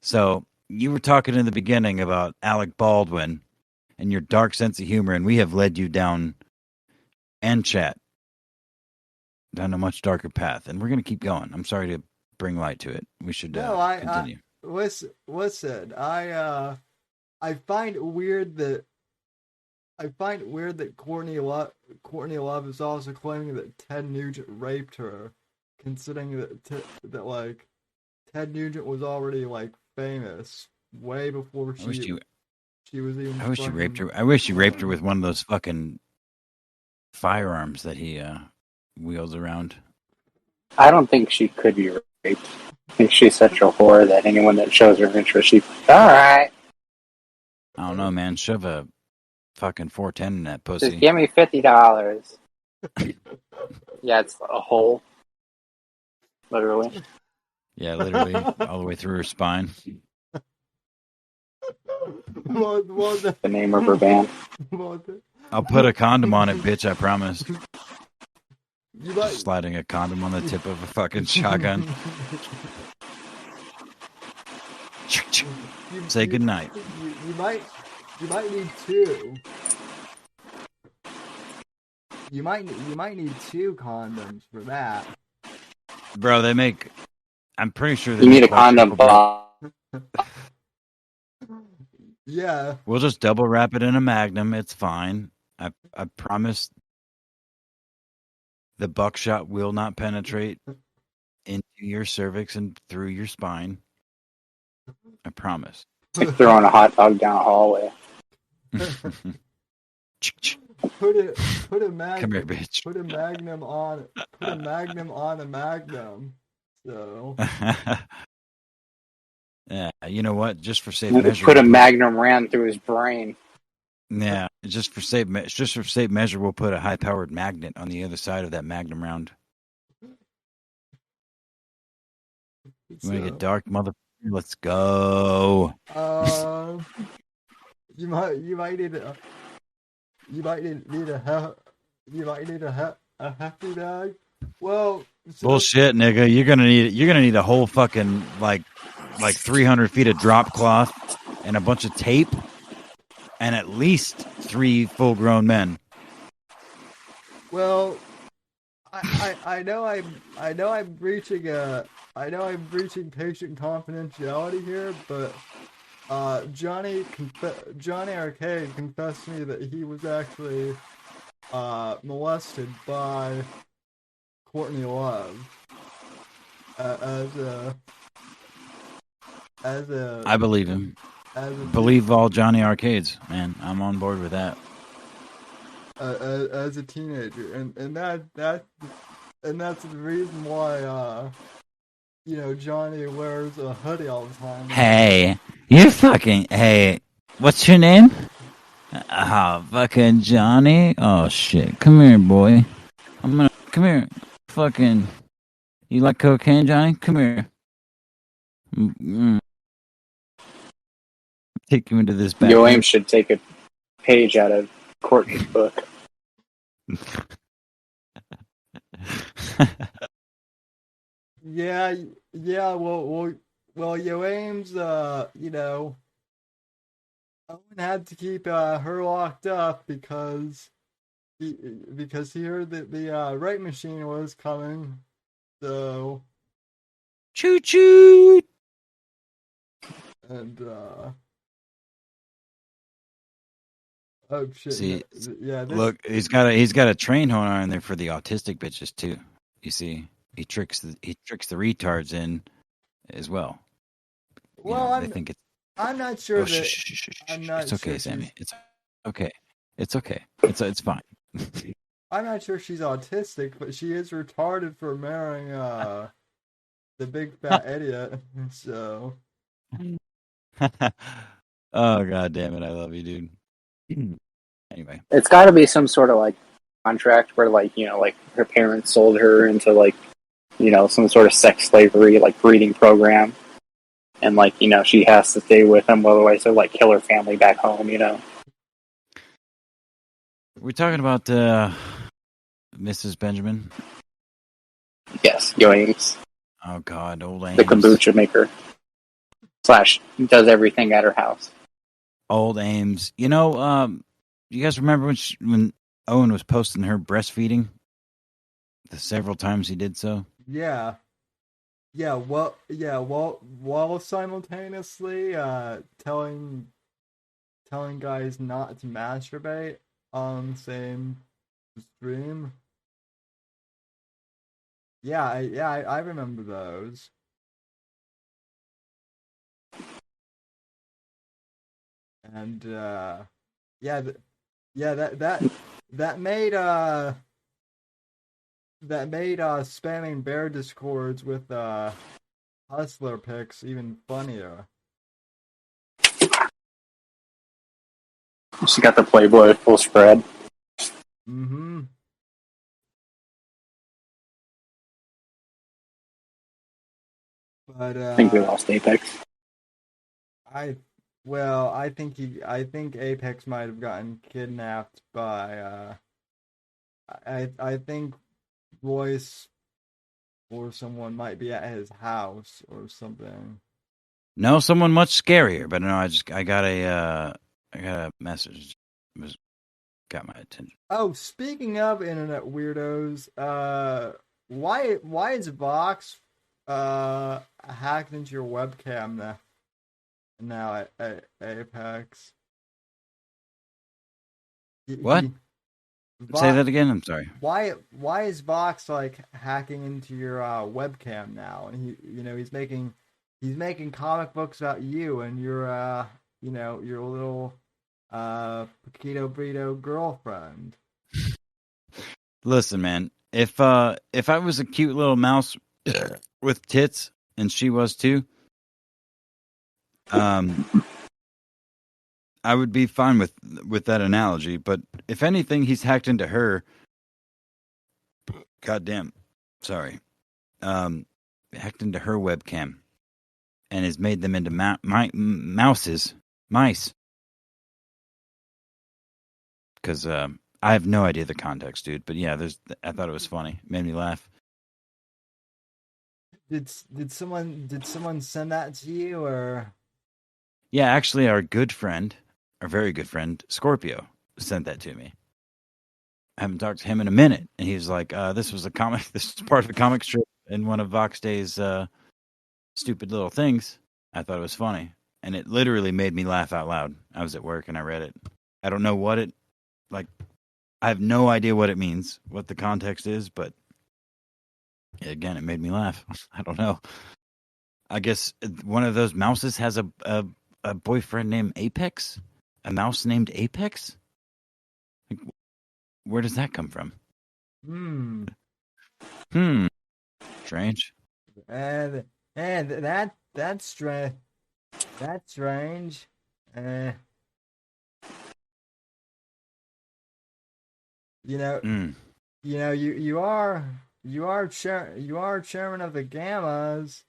So you were talking in the beginning about Alec Baldwin and your dark sense of humor, and we have led you down a much darker path, and we're going to keep going. I'm sorry to bring light to it. We should continue. Listen. I find it weird that Courtney Love is also claiming that Ted Nugent raped her, considering that Ted Nugent was already like famous way before I wish you she was even. I wish you raped her. I wish you raped her with one of those fucking firearms that he wheels around. I don't think she could be raped. I think she's such a whore that anyone that shows her interest, she's like, all right, I don't know, man. Shove a fucking 410 in that just pussy. give me $50. Yeah, it's a hole, literally. Yeah, literally all the way through her spine. The name of her band. I'll put a condom on it, bitch. I promise. You might, Sliding a condom on the tip of a fucking shotgun. Say goodnight. You might need two. You might need two condoms for that. Bro, they make. I'm pretty sure they You need a make condom quadruple- bomb. Yeah. We'll just double wrap it in a Magnum. It's fine. I promise. The buckshot will not penetrate into your cervix and through your spine. I promise. It's like throwing a hot dog down a hallway. Put a magnum. Come here, bitch. Put a magnum on a magnum. So. Yeah, you know what? Just for safe measure, Put a magnum ran through his brain. Yeah, just for safe measure, we'll put a high-powered magnet on the other side of that magnum round. You want to get dark, motherfucker? Let's go. You might need a hefty bag. Well, Bullshit, nigga. You're gonna need a whole fucking like 300 feet of drop cloth and a bunch of tape and at least 3 full-grown men. Well, I know I'm breaching patient confidentiality here, but Johnny Arcade confessed to me that he was actually molested by Courtney Love I believe him. Believe all Johnny Arcades, man. I'm on board with that. As a teenager, and that's the reason why Johnny wears a hoodie all the time. Hey, what's your name? Fucking Johnny. Oh shit, come here, boy. Come here, fucking. You like cocaine, Johnny? Come here. Take you into this back. Yo Ames should take a page out of Courtney's book. Yeah. Well. Yo Ames, Owen had to keep her locked up because he heard that the rape machine was coming. So. Choo choo. And oh shit! See, yeah. Look, he's got a train horn on there for the autistic bitches too. You see, he tricks the retards in as well. Well, they think it's. I'm not sure that. It's okay, Sammy. It's okay. It's okay. It's fine. I'm not sure she's autistic, but she is retarded for marrying the big fat idiot. So. Oh god damn it! I love you, dude. Anyway, it's got to be some sort of like contract where like her parents sold her into like some sort of sex slavery like breeding program, and like she has to stay with them, otherwise they'll like kill her family back home. We're talking about Mrs. Benjamin. Yes, Yo Ames. Oh god, old Ames. The kombucha maker / does everything at her house. Old Ames. You guys remember when Owen was posting her breastfeeding? The several times he did so? Yeah. While simultaneously telling guys not to masturbate on the same stream. Yeah, I remember those. and yeah, that made spamming bear discords with hustler picks even funnier. She got the Playboy full spread. Mm-hmm. But I think we lost Apex. I think Apex might have gotten kidnapped by I think Royce or someone might be at his house or something. No, someone much scarier. But no, I got a message. It got my attention. Oh, speaking of internet weirdos, why is Vox hacked into your webcam now at Apex? What? Say that again. I'm sorry. Why is Vox like hacking into your webcam now? And he's making comic books about you and your your little Paquito Burrito girlfriend. Listen, man. If I was a cute little mouse with tits and she was too, I would be fine with that analogy. But if anything, he's hacked into her. Goddamn. Sorry. Hacked into her webcam and has made them into mice. Because I have no idea the context, dude. But yeah, I thought it was funny. It made me laugh. Did someone send that to you or? Yeah, actually, our very good friend, Scorpio, sent that to me. I haven't talked to him in a minute, and he was like, "This was a comic. This is part of a comic strip in one of Vox Day's stupid little things." I thought it was funny, and it literally made me laugh out loud. I was at work and I read it. I don't know what it like. I have no idea what it means, what the context is, but again, it made me laugh. I don't know. I guess one of those mouses has a boyfriend named Apex? A mouse named Apex? Like, where does that come from? Strange. And that's strange. That's strange. You are chairman of the Gammas.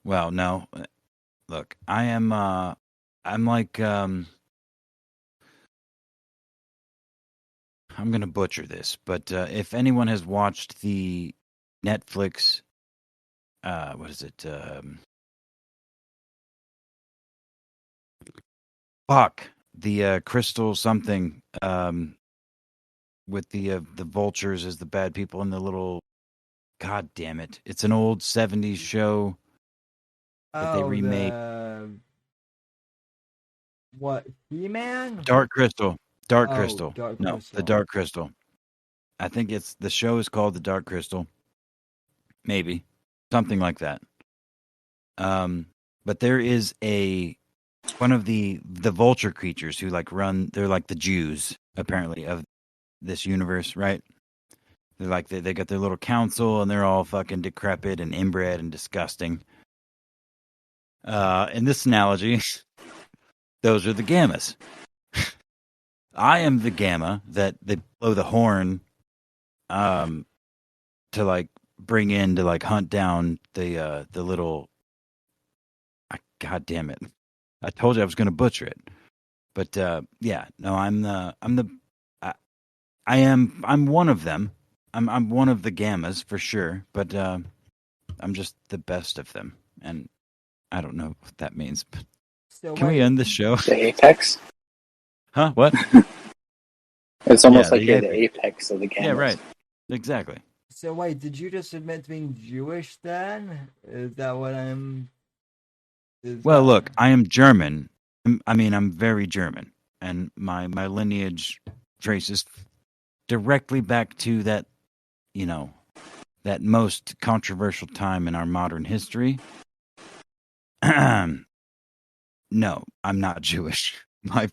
Well, no. Look, I am I'm like I'm going to butcher this, but if anyone has watched the Netflix what is it? Fuck, the crystal something with the vultures as the bad people and the little, god damn it. It's an old 70s show that they remade. What, He-Man? Dark Crystal. Dark No, Crystal. the Dark Crystal. I think the show is called The Dark Crystal. Maybe. Something like that. But there is one of the vulture creatures who they're like the Jews, apparently, of this universe, right? They're like, they got their little council and they're all fucking decrepit and inbred and disgusting. In this analogy, those are the Gammas. I am the Gamma that they blow the horn to like bring in to like hunt down the little, god damn it. I told you I was going to butcher it. But yeah, no, I'm one of them. I'm one of the Gammas for sure, but I'm just the best of them, and I don't know what that means. But can we end the show? The Apex? Huh? What? It's almost like you're the apex of the Gammas. Yeah, right. Exactly. So wait, did you just admit to being Jewish then? Is that what I'm... Well, look, I am German. I'm very German, and my lineage traces directly back to that, that most controversial time in our modern history. no, I'm not Jewish. My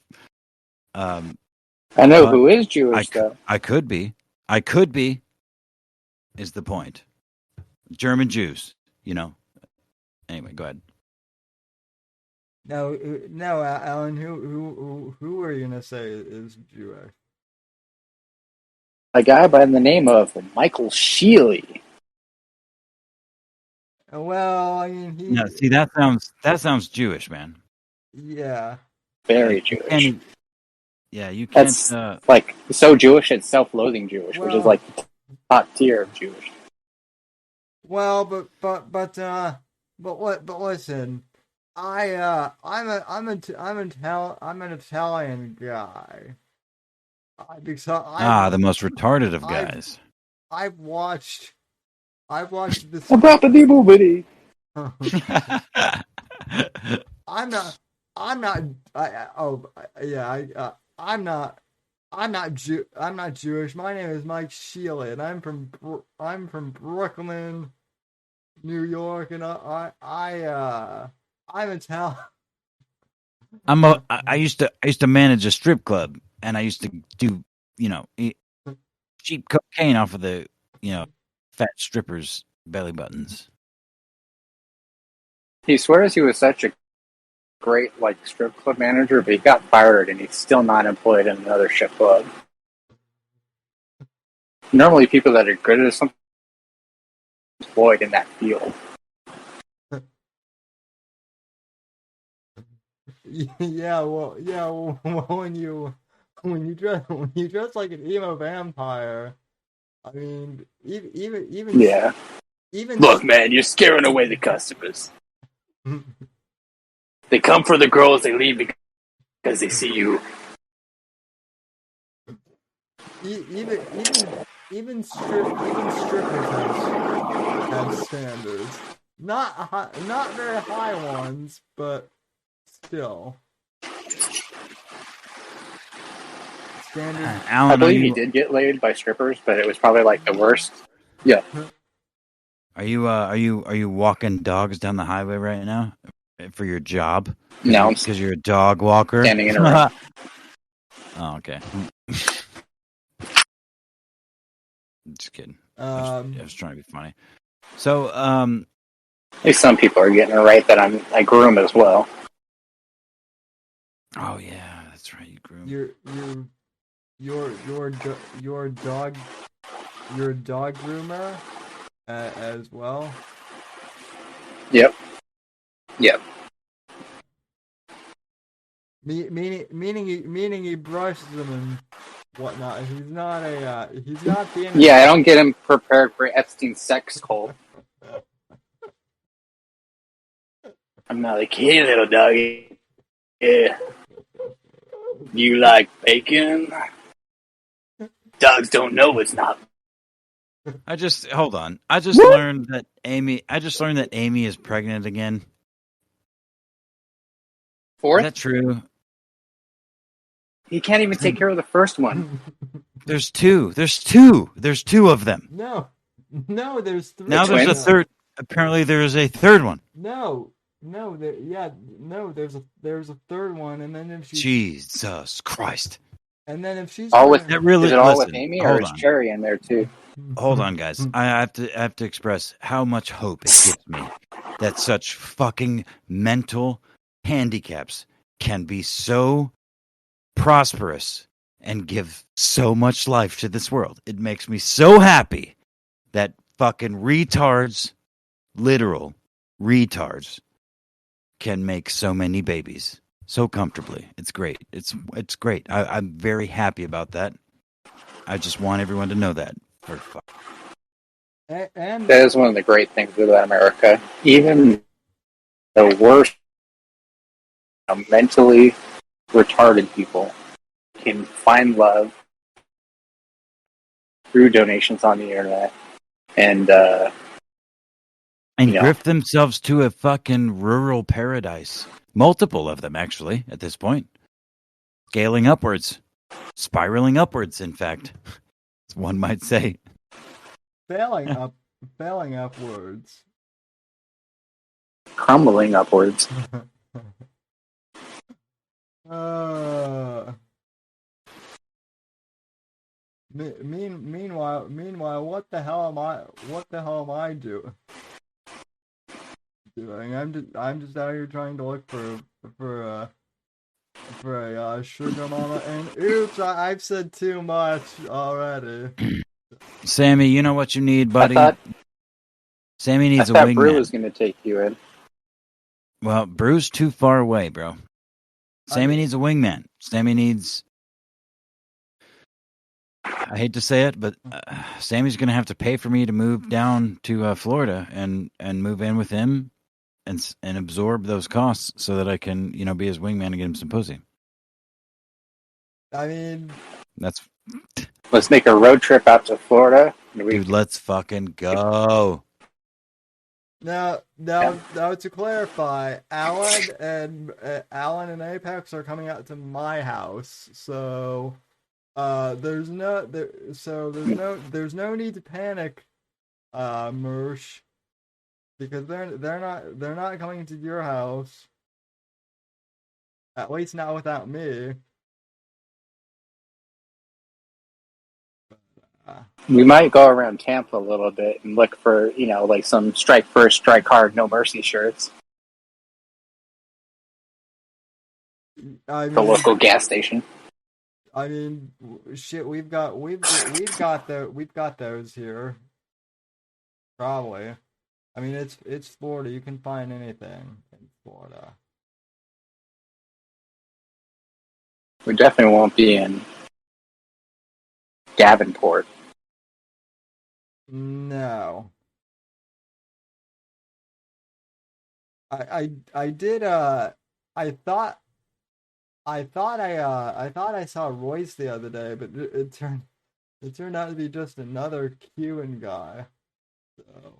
I know but who is Jewish, though. I could be. I could be. Is the point? German Jews, you know. Anyway, go ahead. No, Alan. Who are you gonna say is Jewish? A guy by the name of Michael Sheely. Well, I mean, he. No, see that sounds Jewish, man. Yeah. Very You Jewish. can't, yeah, you can't. That's like so Jewish, it's self-loathing Jewish, which is like top tier of Jewish. Well, but listen, I'm an Italian guy. the most retarded of guys. I've watched this. About the boobity. I'm not. I'm not. I'm not. I'm not Jewish. My name is Mike Sheely, and I'm from Brooklyn, New York, and I'm Italian. I used to manage a strip club, and I used to do cheap cocaine off of the fat strippers' belly buttons. He swears he was such a great strip club manager, but he got fired and he's still not employed in another strip club. Normally people that are good at something are employed in that field. Well, when you dress like an emo vampire, I mean, even Look, man, you're scaring away the customers. They come for the girls, they leave because they see you. Even strippers have standards. Not very high ones, but still. Standard. Alan, I believe he did get laid by strippers, but it was probably the worst. Yeah. Are you walking dogs down the highway right now for your job? No, because you're a dog walker. Standing in a ring. Oh, okay. Just kidding. I was trying to be funny. So, at least some people are getting it right that I groom as well. Oh yeah, that's right. You groom. Your dog groomer as well. Yep. Meaning he brushes them and whatnot. He's not the. Yeah, I don't get him prepared for Epstein's sex cult. I'm not like, hey, little doggy. Yeah. You like bacon? Dogs don't know it's not. Hold on. I just learned that Amy is pregnant again. Fourth? Is that true? He can't even take care of the first one. There's two. There's two of them. No, there's three. Now there's a third. Apparently, there is a third one. There's a third one, and then if she. Jesus Christ! And then if she's all with that really, is it all listen, with Amy, or is Cherry in there too? Hold on, guys. I have to express how much hope it gives me that such fucking mental handicaps can be so prosperous and give so much life to this world. It makes me so happy that fucking retards, literal retards, can make so many babies so comfortably. It's great. It's great. I'm very happy about that. I just want everyone to know that. And that is one of the great things about America. Even the worst mentally retarded people can find love through donations on the internet and grift themselves to a fucking rural paradise. Multiple of them, actually, at this point. Scaling upwards. Spiraling upwards, in fact. As one might say. Failing upwards. Crumbling upwards. Uh. Meanwhile, what the hell am I? What the hell am I doing? I'm just out here trying to look for a sugar mama. And oops, I've said too much already. Sammy, you know what you need, buddy? Sammy I needs a thought Brew wingman. was going to take you in. Well, Brew's too far away, bro. Sammy needs a wingman. Sammy needs... I hate to say it, but Sammy's going to have to pay for me to move down to Florida and move in with him and absorb those costs so that I can, be his wingman and get him some pussy. I mean, Let's make a road trip out to Florida. Dude, let's fucking go. Now to clarify, Alan and Apex are coming out to my house, so there's no need to panic, Mersh, because they're not coming to your house. At least not without me. We might go around Tampa a little bit and look for, like some strike first, strike hard, no mercy shirts. The local gas station. I mean, shit, we've got those here. Probably. I mean, it's Florida. You can find anything in Florida. We definitely won't be in Davenport. No. I did I thought I saw Royce the other day, but it turned out to be just another Cuban guy. So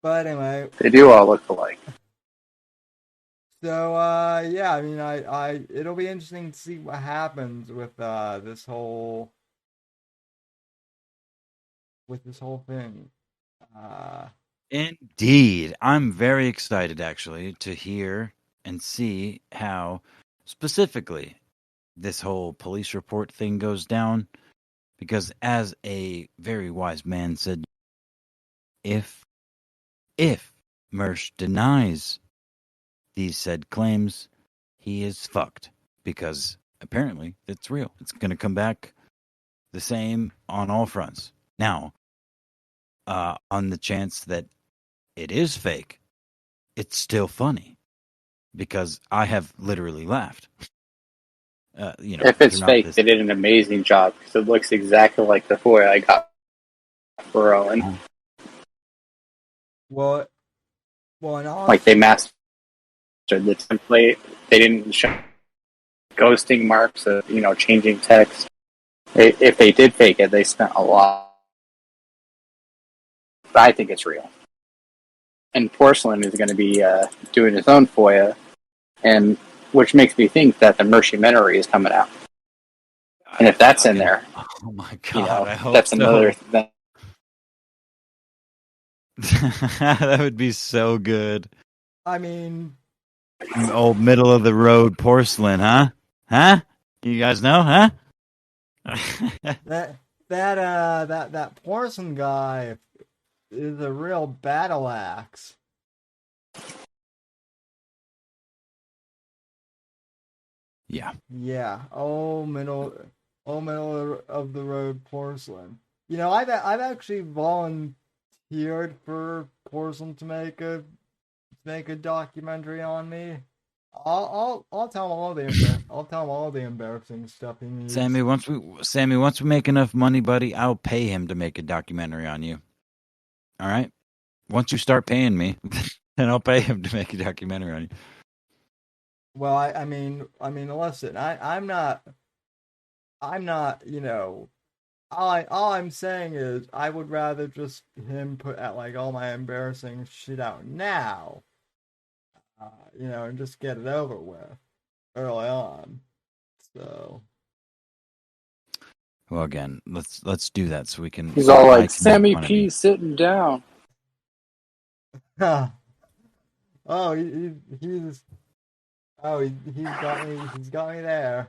but anyway, they do all look alike. So yeah, I mean, it'll be interesting to see what happens with this whole thing. Indeed, I'm very excited actually to hear and see how specifically this whole police report thing goes down, because as a very wise man said, if Mersh denies these said claims, he is fucked, because apparently it's real. It's going to come back the same on all fronts. Now, on the chance that it is fake, it's still funny, because I have literally laughed. If it's fake, they did an amazing job, because it looks exactly like the toy I got for Owen. Well, and like they mastered the template. They didn't show ghosting marks of changing text. If they did fake it, they spent a lot. But I think it's real. And Porcelain is going to be doing his own FOIA, and which makes me think that the Mercury is coming out. And if that's in there, oh my god, I hope that's so. another thing. That would be so good. I mean, old middle of the road Porcelain, huh? Huh? You guys know, huh? that Porcelain guy is a real battle axe. Yeah. Yeah. Oh, middle of the road Porcelain. I've actually volunteered for Porcelain to make a documentary on me. I'll tell him all the embarrassing stuff he needs. Sammy, once we make enough money, buddy, I'll pay him to make a documentary on you. All right? Once you start paying me, then I'll pay him to make a documentary on you. Well, I mean, listen, I'm not, all I'm saying is I would rather just him put out like all my embarrassing shit out now, and just get it over with early on. So. Well, again, let's do that so we can. He's all like, Sammy P sitting down. Oh, he's oh he's got me. He's got me there.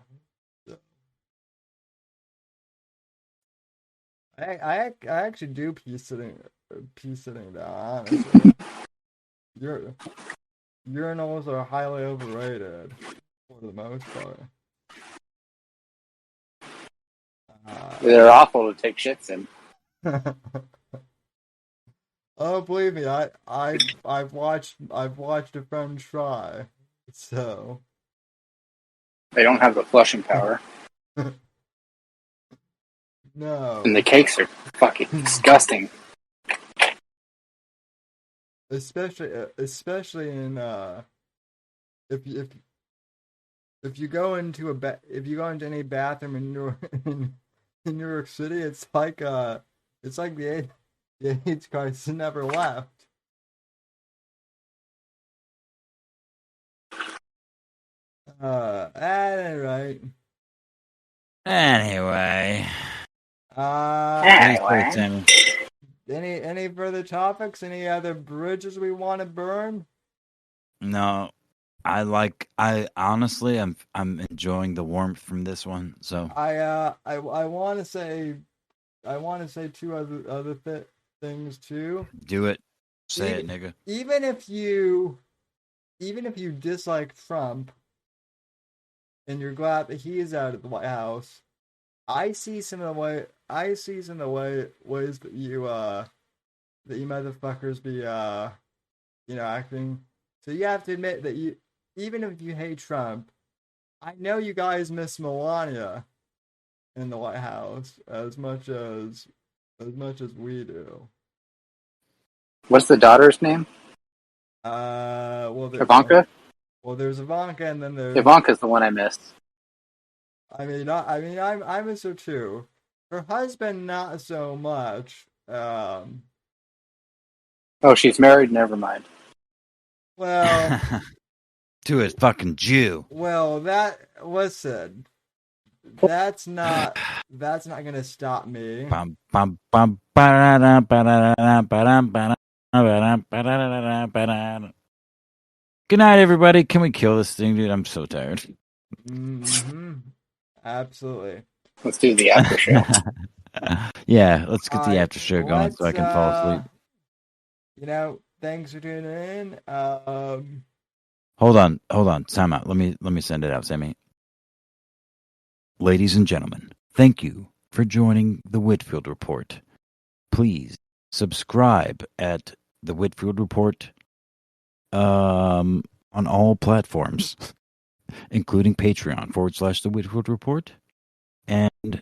I actually do piece sitting down. Honestly, urinals are highly overrated for the most part. They're awful to take shits in. Oh, believe me, I've watched a friend try. So They don't have the flushing power. no. And the cakes are fucking disgusting. Especially in if you go into any bathroom in New York City, it's like the AIDS crisis never left. Anyway. Anyway. Any further topics? Any other bridges we want to burn? No. I honestly I'm enjoying the warmth from this one. So I want to say two other things too. do it. Say it, nigga. Even if you dislike Trump and you're glad that he is out of the White House, I see some of the ways that you motherfuckers be acting. So you have to admit that even if you hate Trump, I know you guys miss Melania in the White House as much as we do. What's the daughter's name? Ivanka. Well, there's Ivanka, and then there's Ivanka's the one I missed. I miss her too. Her husband, not so much. Oh, she's married. Never mind. Well, to a fucking Jew. Well, that's not gonna stop me. Good night, everybody. Can we kill this thing, dude? I'm so tired. Mm-hmm. Absolutely. Let's do the after show. Yeah, let's get the after show going so I can fall asleep. Thanks for tuning in. Hold on. Time out. Let me send it out, Sammy. Ladies and gentlemen, thank you for joining the Whitfield Report. Please subscribe at the Whitfield Report on all platforms, including Patreon /the Whitfield Report and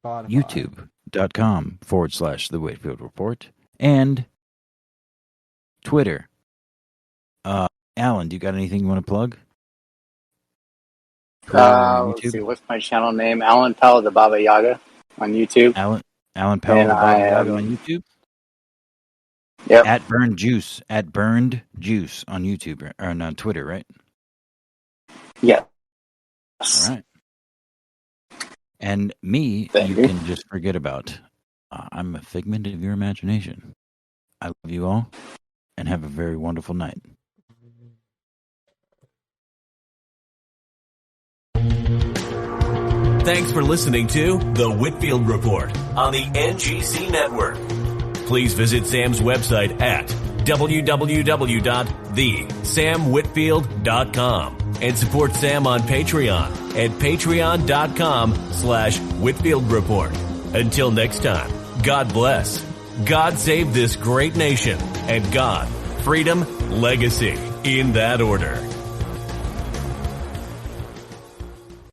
YouTube.com /the Whitfield Report and Twitter. Alan, do you got anything you want to plug? Let's see, what's my channel name? Alan Powell, the Baba Yaga on YouTube. Alan Powell, the Baba Yaga on YouTube. Yep. At Burned Juice on YouTube or on Twitter, right? Yeah. All right. And me, you can just forget about. I'm a figment of your imagination. I love you all, and have a very wonderful night. Thanks for listening to The Whitfield Report on the NGC Network. Please visit Sam's website at www.thesamwhitfield.com and support Sam on Patreon at patreon.com/Whitfield Report. Until next time, God bless, God save this great nation, and God, freedom, legacy, in that order.